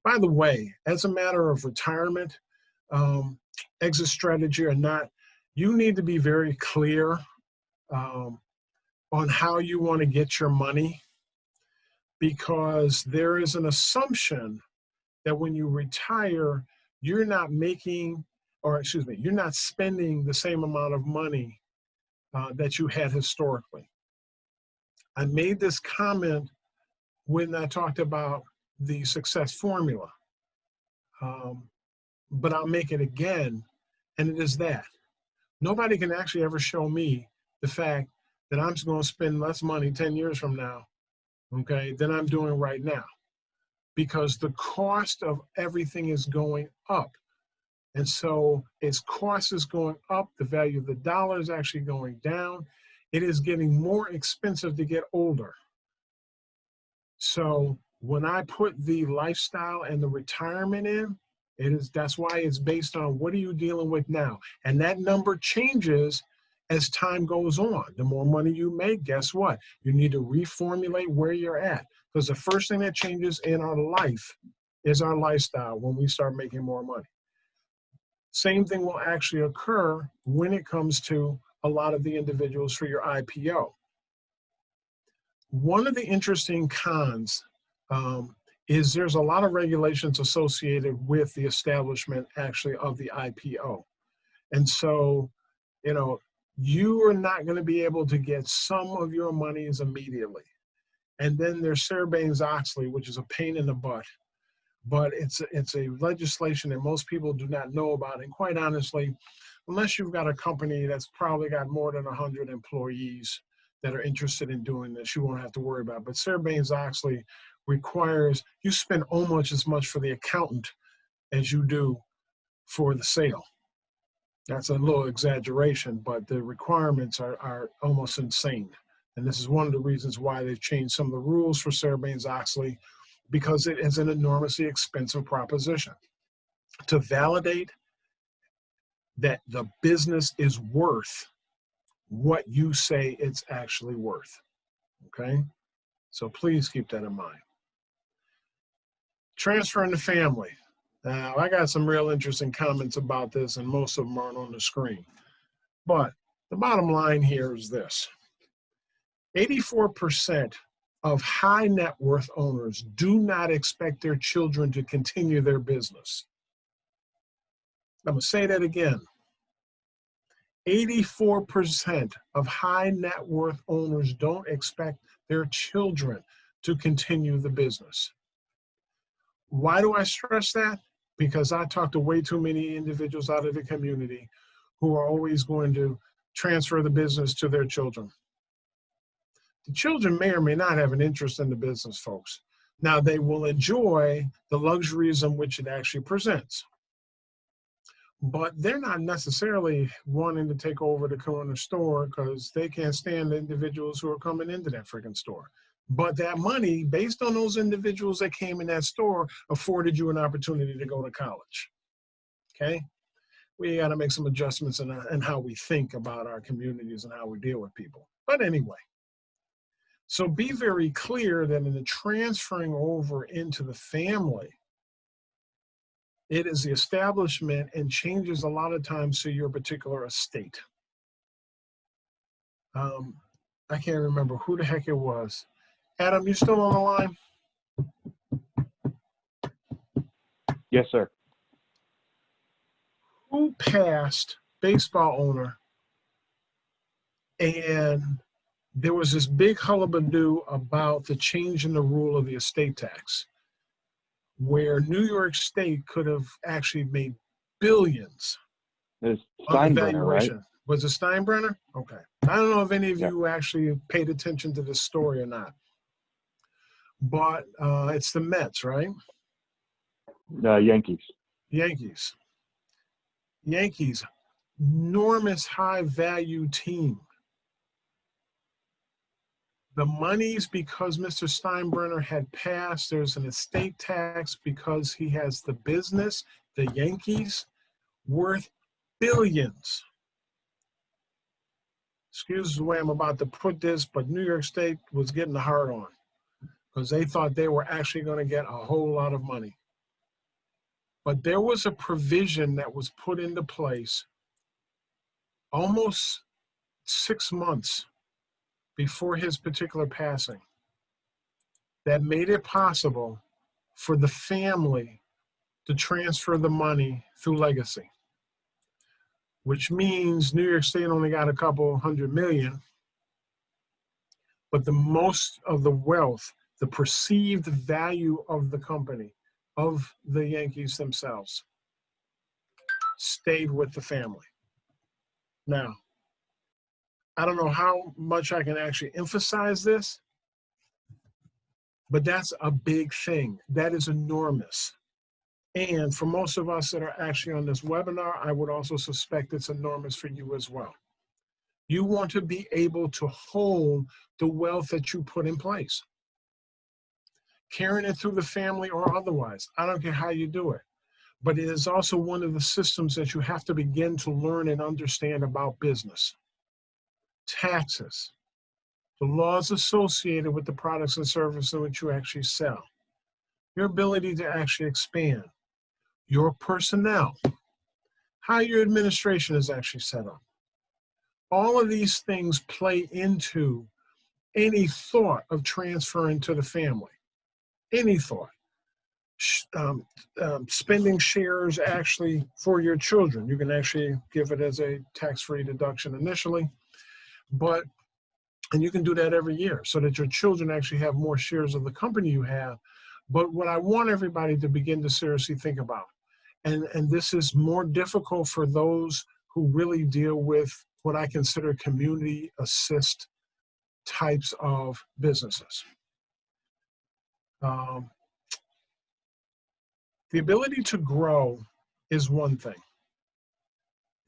Speaker 2: By the way, as a matter of retirement, exit strategy or not, you need to be very clear on how you want to get your money, because there is an assumption that when you retire, you're not you're not spending the same amount of money that you had historically. I made this comment when I talked about the success formula, but I'll make it again, and it is that nobody can actually ever show me the fact that I'm going to spend less money 10 years from now, okay, than I'm doing right now, because the cost of everything is going up. And so its cost is going up, the value of the dollar is actually going down. It is getting more expensive to get older. So when I put the lifestyle and the retirement in, that's why it's based on what are you dealing with now. And that number changes as time goes on. The more money you make, guess what? You need to reformulate where you're at. Because the first thing that changes in our life is our lifestyle when we start making more money. Same thing will actually occur when it comes to a lot of the individuals for your IPO. One of the interesting cons is there's a lot of regulations associated with the establishment actually of the IPO. And so, you are not going to be able to get some of your monies immediately. And then there's Sarbanes-Oxley, which is a pain in the butt. But it's a legislation that most people do not know about. And quite honestly, unless you've got a company that's probably got more than 100 employees that are interested in doing this, you won't have to worry about it. But Sarbanes-Oxley requires you spend almost as much for the accountant as you do for the sale. That's a little exaggeration, but the requirements are almost insane. And this is one of the reasons why they've changed some of the rules for Sarbanes-Oxley, because it is an enormously expensive proposition to validate that the business is worth what you say it's actually worth, okay? So please keep that in mind. Transferring the family. Now, I got some real interesting comments about this, and most of them aren't on the screen. But the bottom line here is this. 84% of high net worth owners do not expect their children to continue their business. I'm going to say that again. 84% of high net worth owners don't expect their children to continue the business. Why do I stress that? Because I talk to way too many individuals out of the community who are always going to transfer the business to their children. The children may or may not have an interest in the business, folks. Now, they will enjoy the luxuries in which it actually presents, but they're not necessarily wanting to take over the corner store because they can't stand the individuals who are coming into that freaking store. But that money, based on those individuals that came in that store, afforded you an opportunity to go to college. Okay? We got to make some adjustments in how we think about our communities and how we deal with people. But anyway, so be very clear that in the transferring over into the family, it is the establishment and changes a lot of times to your particular estate. I can't remember who the heck it was. Adam, you still on the line?
Speaker 1: Yes, sir.
Speaker 2: Who passed baseball owner, and there was this big hullabaloo about the change in the rule of the estate tax, where New York State could have actually made billions
Speaker 1: It's
Speaker 2: on the
Speaker 1: Steinbrenner, right?
Speaker 2: valuation. Was it Steinbrenner? Okay. I don't know if any of
Speaker 1: Yeah.
Speaker 2: you actually paid attention to this story or not, but it's the Mets, right?
Speaker 1: Yankees.
Speaker 2: Yankees. Yankees, enormous high value team. The monies, because Mr. Steinbrenner had passed, there's an estate tax because he has the business, the Yankees, worth billions. Excuse the way I'm about to put this, but New York State was getting the hard on because they thought they were actually going to get a whole lot of money. But there was a provision that was put into place almost 6 months before his particular passing that made it possible for the family to transfer the money through legacy, which means New York State only got a couple $100 million, but the most of the wealth, the perceived value of the company, of the Yankees themselves, stayed with the family. Now, I don't know how much I can actually emphasize this, but that's a big thing. That is enormous. And for most of us that are actually on this webinar, I would also suspect it's enormous for you as well. You want to be able to hold the wealth that you put in place, carrying it through the family or otherwise. I don't care how you do it, but it is also one of the systems that you have to begin to learn and understand about business. Taxes, the laws associated with the products and services which you actually sell, your ability to actually expand, your personnel, how your administration is actually set up. All of these things play into any thought of transferring to the family, any thought. Spending shares actually for your children. You can actually give it as a tax-free deduction initially, and you can do that every year so that your children actually have more shares of the company you have. But what I want everybody to begin to seriously think about, and this is more difficult for those who really deal with what I consider community assist types of businesses. The ability to grow is one thing.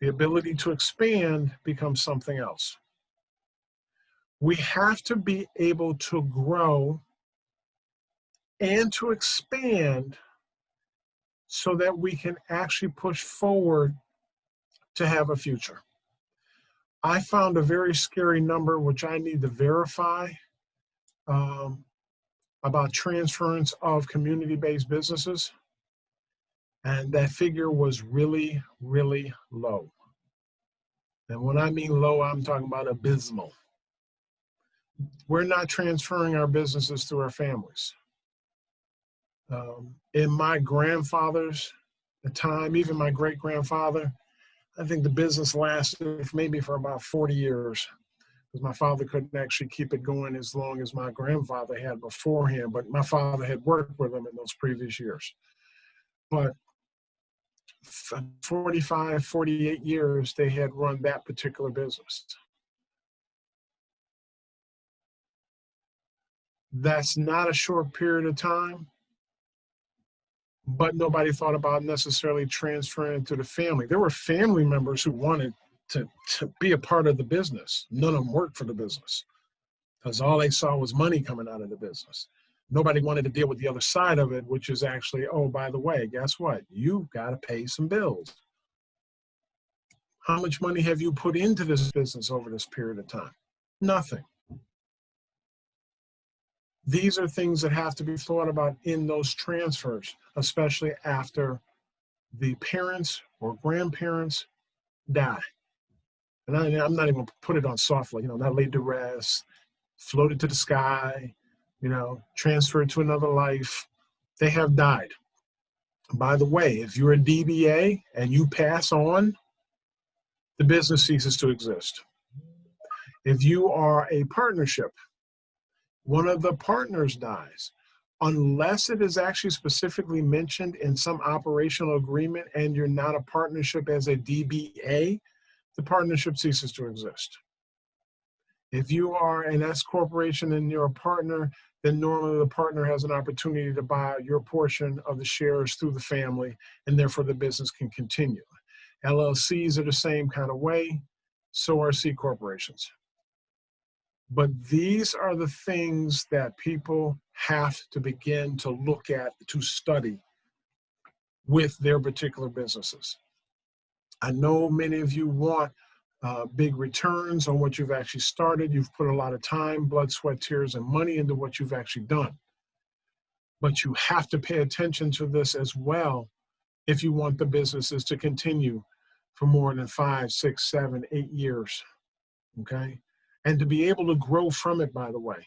Speaker 2: The ability to expand becomes something else. We have to be able to grow and to expand so that we can actually push forward to have a future. I found a very scary number, which I need to verify, about transference of community-based businesses. And that figure was really, really low. And when I mean low, I'm talking about abysmal. We're not transferring our businesses to our families. In my grandfather's time, even my great-grandfather, I think the business lasted maybe for about 40 years. Because my father couldn't actually keep it going as long as my grandfather had beforehand, but my father had worked with him in those previous years. But 45, 48 years, they had run that particular business. That's not a short period of time, but nobody thought about necessarily transferring it to the family. There were family members who wanted to be a part of the business. None of them worked for the business because all they saw was money coming out of the business. Nobody wanted to deal with the other side of it, which is actually, oh, by the way, guess what? You've got to pay some bills. How much money have you put into this business over this period of time? Nothing. These are things that have to be thought about in those transfers, especially after the parents or grandparents die. And I'm not even going to put it on softly, not laid to rest, floated to the sky, transferred to another life. They have died. By the way, if you're a DBA and you pass on, the business ceases to exist. If you are a partnership, one of the partners dies, unless it is actually specifically mentioned in some operational agreement and you're not a partnership as a DBA, the partnership ceases to exist. If you are an S corporation and you're a partner, then normally the partner has an opportunity to buy your portion of the shares through the family, and therefore the business can continue. LLCs are the same kind of way, so are C corporations. But these are the things that people have to begin to look at, to study with their particular businesses. I know many of you want big returns on what you've actually started. You've put a lot of time, blood, sweat, tears, and money into what you've actually done. But you have to pay attention to this as well if you want the businesses to continue for more than 5, 6, 7, 8 years, okay? And to be able to grow from it, by the way.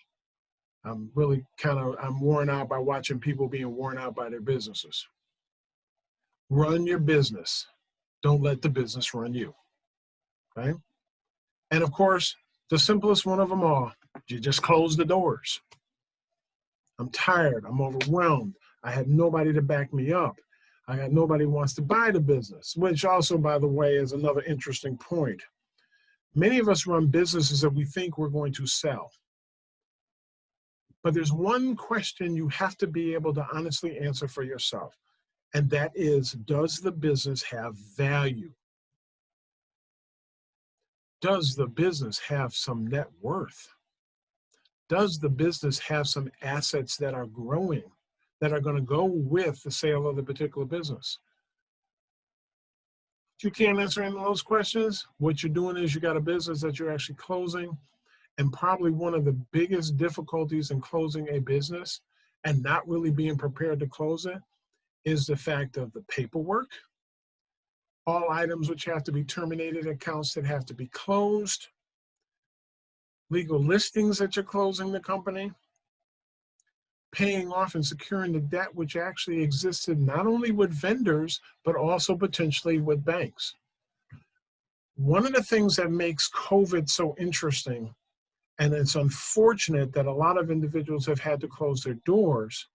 Speaker 2: I'm really I'm worn out by watching people being worn out by their businesses. Run your business. Don't let the business run you, okay? And of course, the simplest one of them all, you just close the doors. I'm tired, I'm overwhelmed. I have nobody to back me up. I got nobody who wants to buy the business, which also, by the way, is another interesting point. Many of us run businesses that we think we're going to sell. But there's one question you have to be able to honestly answer for yourself, and that is, does the business have value? Does the business have some net worth? Does the business have some assets that are growing, that are going to go with the sale of the particular business? If you can't answer any of those questions, what you're doing is you got a business that you're actually closing, and probably one of the biggest difficulties in closing a business and not really being prepared to close it is the fact of the paperwork, all items which have to be terminated, accounts that have to be closed, legal listings that you're closing the company, paying off and securing the debt which actually existed not only with vendors, but also potentially with banks. One of the things that makes COVID so interesting, and it's unfortunate that a lot of individuals have had to close their doors,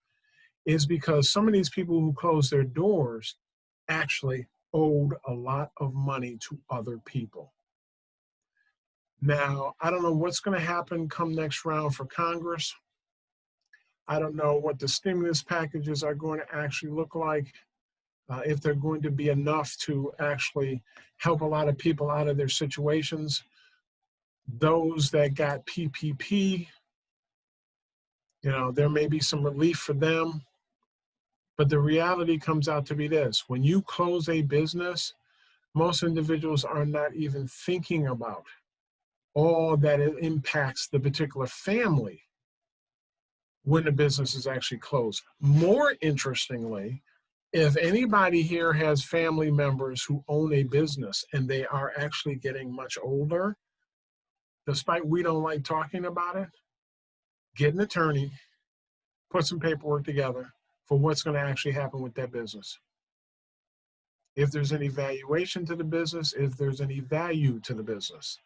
Speaker 2: is because some of these people who closed their doors actually owed a lot of money to other people. Now, I don't know what's going to happen come next round for Congress. I don't know what the stimulus packages are going to actually look like, if they're going to be enough to actually help a lot of people out of their situations. Those that got PPP, there may be some relief for them. But the reality comes out to be this: when you close a business, most individuals are not even thinking about all that it impacts the particular family when the business is actually closed. More interestingly, if anybody here has family members who own a business and they are actually getting much older, despite we don't like talking about it, get an attorney, put some paperwork together for what's going to actually happen with that business. if there's any valuation to the business, if there's any value to the business.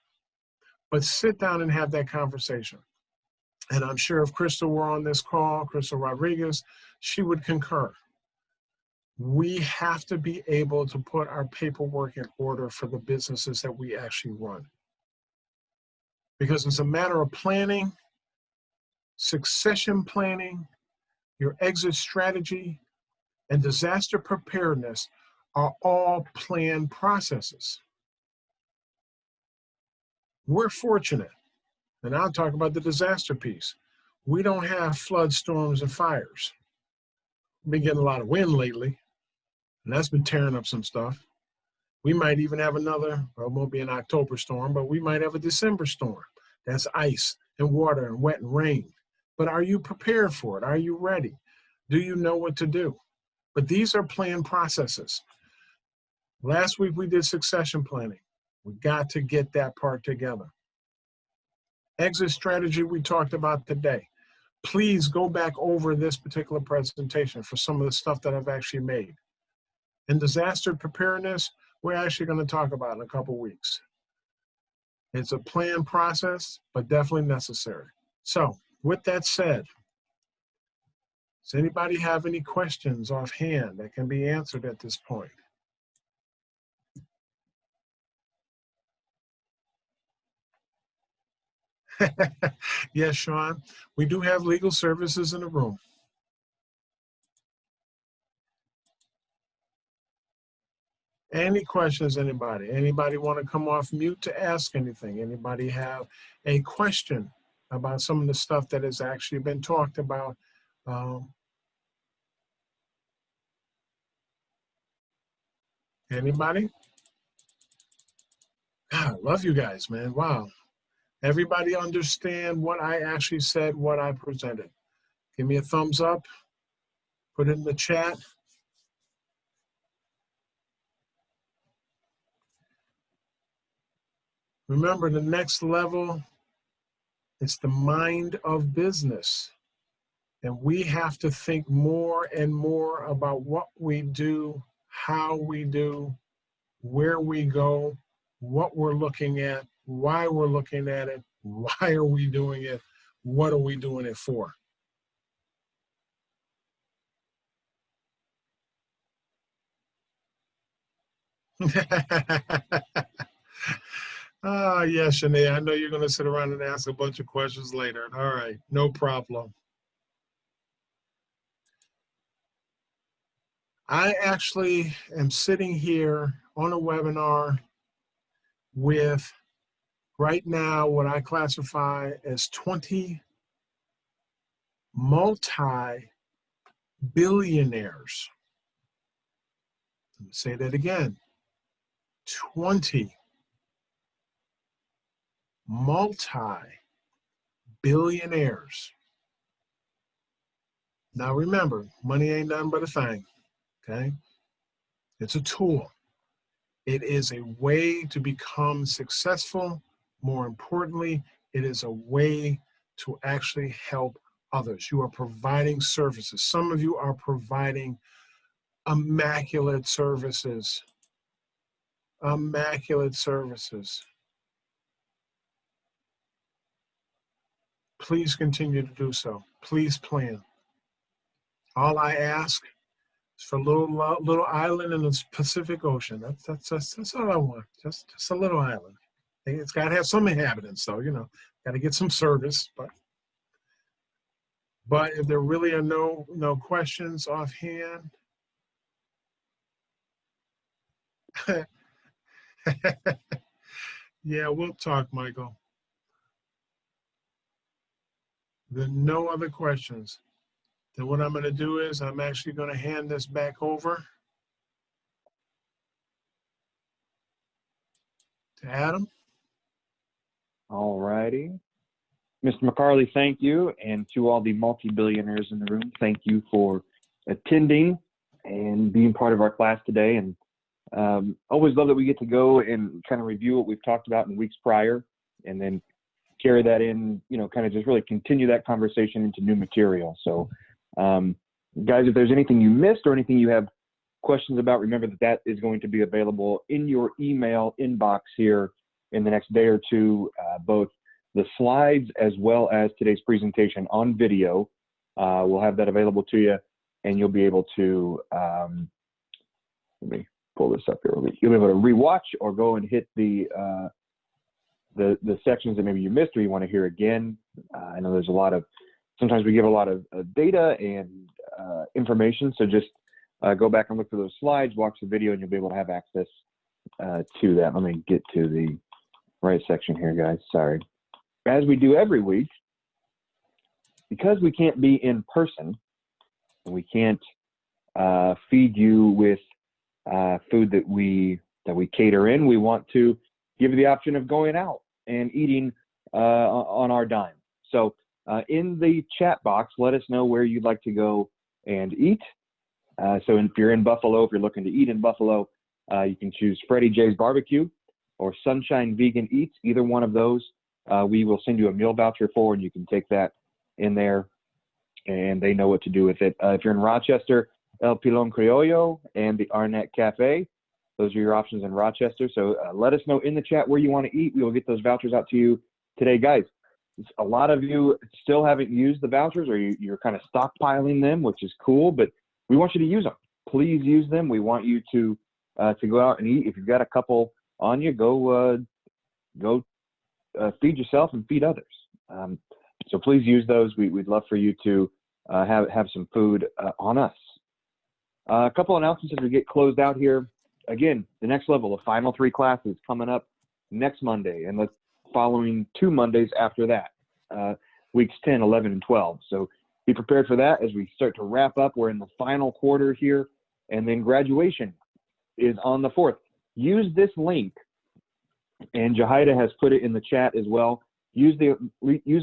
Speaker 2: But sit down and have that conversation. And I'm sure if Crystal were on this call, Crystal Rodriguez, she would concur. We have to be able to put our paperwork in order for the businesses that we actually run. Because it's a matter of planning, succession planning, your exit strategy, and disaster preparedness are all planned processes. We're fortunate, and I'll talk about the disaster piece. We don't have floods, storms, and fires. We've been getting a lot of wind lately, and that's been tearing up some stuff. We might even have another, well, it won't be an October storm, but we might have a December storm. That's ice and water and wet and rain. But are you prepared for it? Are you ready? Do you know what to do? But these are planned processes. Last week we did succession planning. We got to get that part together. Exit strategy we talked about today. Please go back over this particular presentation for some of the stuff that I've actually made. And disaster preparedness, we're actually going to talk about in a couple weeks. It's a planned process, but definitely necessary. So with that said, does anybody have any questions offhand that can be answered at this point? Yes, Sean, we do have legal services in the room. Any questions, anybody? Anybody want to come off mute to ask anything? Anybody have a question about some of the stuff that has actually been talked about? Anybody? God, I love you guys, man. Wow. Everybody understand what I actually said, what I presented. Give me a thumbs up. Put it in the chat. Remember, the next level, it's the mind of business. And we have to think more and more about what we do, how we do, where we go, what we're looking at, why we're looking at it, why are we doing it, what are we doing it for? Ah, yeah, Shanae, I know you're going to sit around and ask a bunch of questions later. All right, no problem. I actually am sitting here on a webinar with right now what I classify as 20 multi-billionaires. Let me say that again. 20 multi-billionaires. Now remember, money ain't nothing but a thing, okay? It's a tool. It is a way to become successful. More importantly, it is a way to actually help others. You are providing services. Some of you are providing immaculate services. Immaculate services. Please continue to do so. Please plan. All I ask is for a little island in the Pacific Ocean. That's all I want. Just a little island. It's got to have some inhabitants, though. You know, got to get some service. But if there really are no questions offhand, yeah, we'll talk, Michael. There are no other questions. Then what I'm going to do is I'm actually going to hand this back over to Adam.
Speaker 1: All righty. Mr. McCarley, thank you. And to all the multi-billionaires in the room, thank you for attending and being part of our class today. And always love that we get to go and kind of review what we've talked about in weeks prior and then carry that in, you know, kind of just really continue that conversation into new material. So guys, if there's anything you missed or anything you have questions about, remember that is going to be available in your email inbox here in the next day or two, both the slides as well as today's presentation on video. We'll have that available to you, and you'll be able to, let me pull this up here. You'll be able to rewatch or go and hit the sections that maybe you missed or you want to hear again. I know there's sometimes we give a lot of data and information, so just go back and look through those slides, watch the video, and you'll be able to have access to that. Let me get to the right section here, guys. Sorry. As we do every week, because we can't be in person, and we can't feed you with food that we cater in, we want to give you the option of going out and eating on our dime. So in the chat box, let us know where you'd like to go and eat. So if you're in Buffalo, if you're looking to eat in Buffalo, you can choose Freddie J's Barbecue or Sunshine Vegan Eats. Either one of those, we will send you a meal voucher for, and you can take that in there, and they know what to do with it. If you're in Rochester, El Pilon Criollo and the Arnett Cafe, those are your options in Rochester. So let us know in the chat where you want to eat. We will get those vouchers out to you today, guys. A lot of you still haven't used the vouchers, or you're kind of stockpiling them, which is cool, but we want you to use them. Please use them. We want you to go out and eat. If you've got a couple on you, go feed yourself and feed others. So please use those. We'd love for you to have some food on us. A couple announcements as we get closed out here. Again, the next level, the final 3 classes coming up next Monday and the following 2 Mondays after that, weeks 10, 11, and 12. So be prepared for that as we start to wrap up. We're in the final quarter here, and then graduation is on the 4th. Use this link, and Jahida has put it in the chat as well. Use the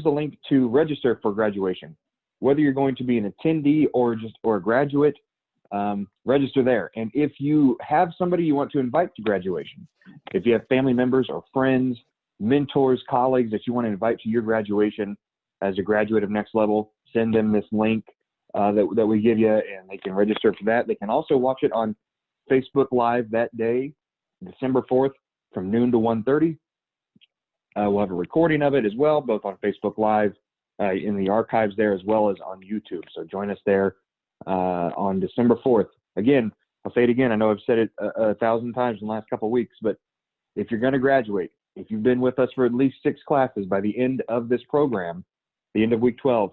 Speaker 1: link to register for graduation. Whether you're going to be an attendee or a graduate, register there. And if you have somebody you want to invite to graduation, if you have family members or friends, mentors, colleagues that you want to invite to your graduation as a graduate of Next Level, send them this link that we give you, and they can register for that. They can also watch it on Facebook Live that day, December 4th, from noon to 1:30. We'll have a recording of it as well, both on Facebook Live, in the archives there, as well as on YouTube. So join us there on December 4th. Again, I'll say it again. I know I've said it 1,000 times in the last couple of weeks, but if you're going to graduate, if you've been with us for at least 6 classes, by the end of this program, the end of week 12,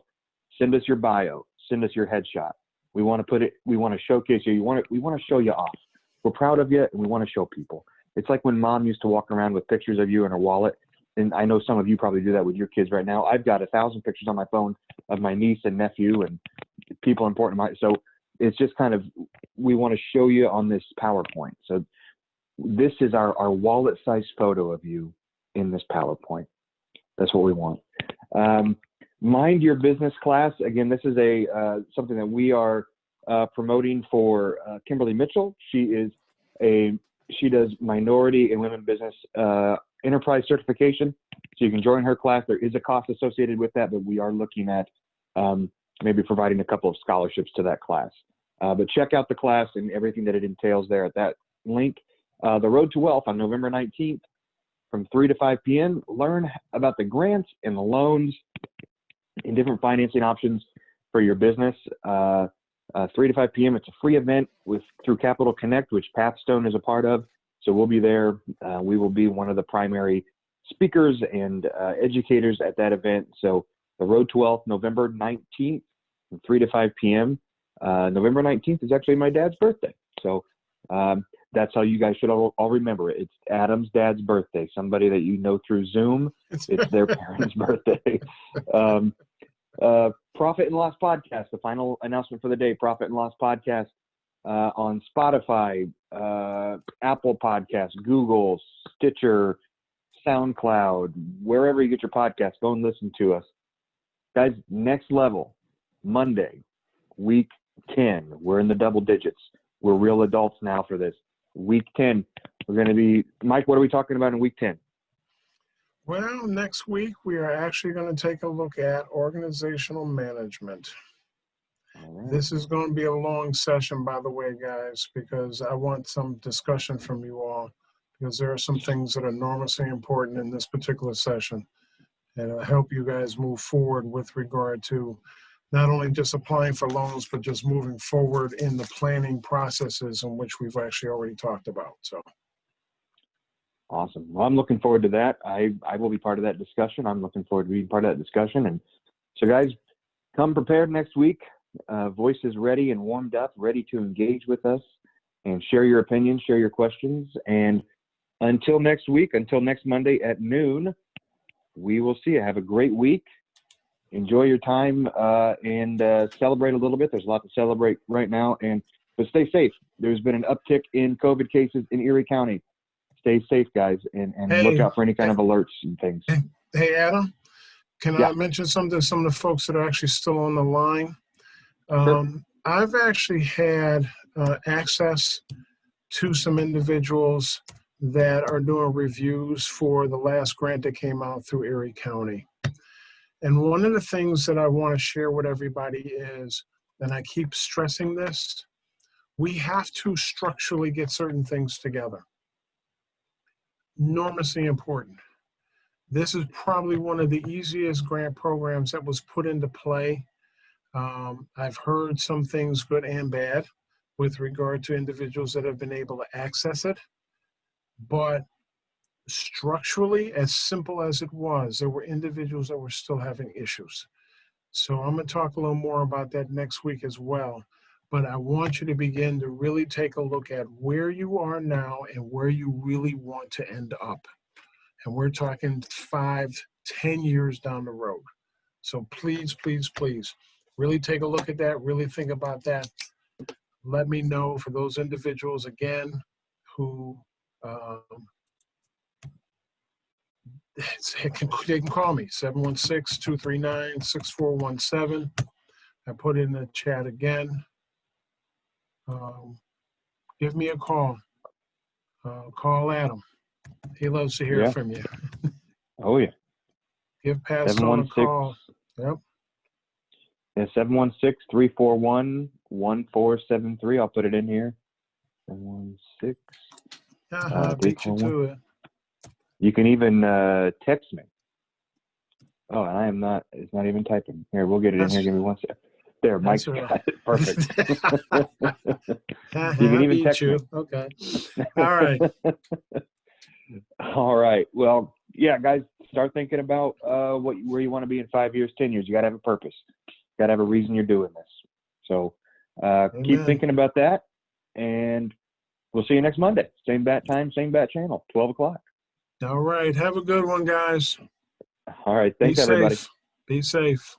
Speaker 1: send us your bio, send us your headshot. We want to showcase you. We want to show you off. We're proud of you, and we want to show people. It's like when mom used to walk around with pictures of you in her wallet, and I know some of you probably do that with your kids right now. I've got 1,000 pictures on my phone of my niece and nephew and people important to my, so it's just kind of, we want to show you on this PowerPoint. So this is our wallet-sized photo of you in this PowerPoint. That's what we want. Mind Your Business class. Again, this is something that we are promoting for Kimberly Mitchell. She does minority and women business enterprise certification. So you can join her class. There is a cost associated with that, but we are looking at maybe providing a couple of scholarships to that class. But check out the class and everything that it entails there at that link. The Road to Wealth on November 19th from 3 to 5 p.m. Learn about the grants and the loans and different financing options for your business. 3 to 5 p.m. It's a free event through Capital Connect, which Pathstone is a part of. So we'll be there. We will be one of the primary speakers and educators at that event. So the Road to Wealth, November 19th from 3 to 5 p.m. November 19th is actually my dad's birthday. So that's how you guys should all remember it. It's Adam's dad's birthday. Somebody that you know through Zoom. It's their parents' birthday. Profit and Loss Podcast, the final announcement for the day. Profit and Loss Podcast on Spotify, Apple Podcasts, Google, Stitcher, SoundCloud, wherever you get your podcast, go and listen to us. Guys, Next Level, Monday, week 10. We're in the double digits. We're real adults now for this. Week 10, we're going to be, Mike, what are we talking about in week 10?
Speaker 2: Well, next week we are actually going to take a look at organizational management.
Speaker 1: All right.
Speaker 2: This is going to be a long session, by the way, guys, because I want some discussion from you all, because there are some things that are enormously important in this particular session. And it'll help you guys move forward with regard to not only just applying for loans, but just moving forward in the planning processes in which we've actually already talked about. So.
Speaker 1: Awesome. Well, I'm looking forward to that. I will be part of that discussion. I'm looking forward to being part of that discussion. And so, guys, come prepared next week. Voices ready and warmed up, ready to engage with us and share your opinions, share your questions. And until next week, until next Monday at noon, we will see you. Have a great week. Enjoy your time and celebrate a little bit. There's a lot to celebrate right now. But stay safe. There's been an uptick in COVID cases in Erie County. Stay safe, guys, and look out for any kind of alerts and things.
Speaker 2: Hey, Adam, can
Speaker 1: Yeah.
Speaker 2: I mention something to some of the folks that are actually still on the line?
Speaker 1: Sure.
Speaker 2: I've actually had access to some individuals that are doing reviews for the last grant that came out through Erie County. And one of the things that I want to share with everybody is, and I keep stressing this, we have to structurally get certain things together. Enormously important. This is probably one of the easiest grant programs that was put into play. I've heard some things good and bad with regard to individuals that have been able to access it. But structurally, as simple as it was, there were individuals that were still having issues. So I'm going to talk a little more about that next week as well. But I want you to begin to really take a look at where you are now and where you really want to end up. And we're talking 5, 10 years down the road. So please, please, please, really take a look at that. Really think about that. Let me know for those individuals, again, who they can call me, 716-239-6417. I put in the chat again. Give me a call. Call Adam. He loves to hear from you.
Speaker 1: Oh, yeah.
Speaker 2: Give Pastor a call. Yep.
Speaker 1: Yeah, 716-341-1473. I'll put it in here. 716.
Speaker 2: Beat you to it.
Speaker 1: You can even text me. Oh, and it's not even typing. Here, we'll get it in here. Give me one second. There, Mike's got it. Perfect. You can even text me.
Speaker 2: Okay. All right.
Speaker 1: All right. Well, yeah, guys, start thinking about where you want to be in 5 years, 10 years. You got to have a purpose. You got to have a reason you're doing this. So keep thinking about that, and we'll see you next Monday. Same bat time, same bat channel, 12 o'clock.
Speaker 2: All right. Have a good one, guys.
Speaker 1: All right. Thanks, everybody.
Speaker 2: Be safe.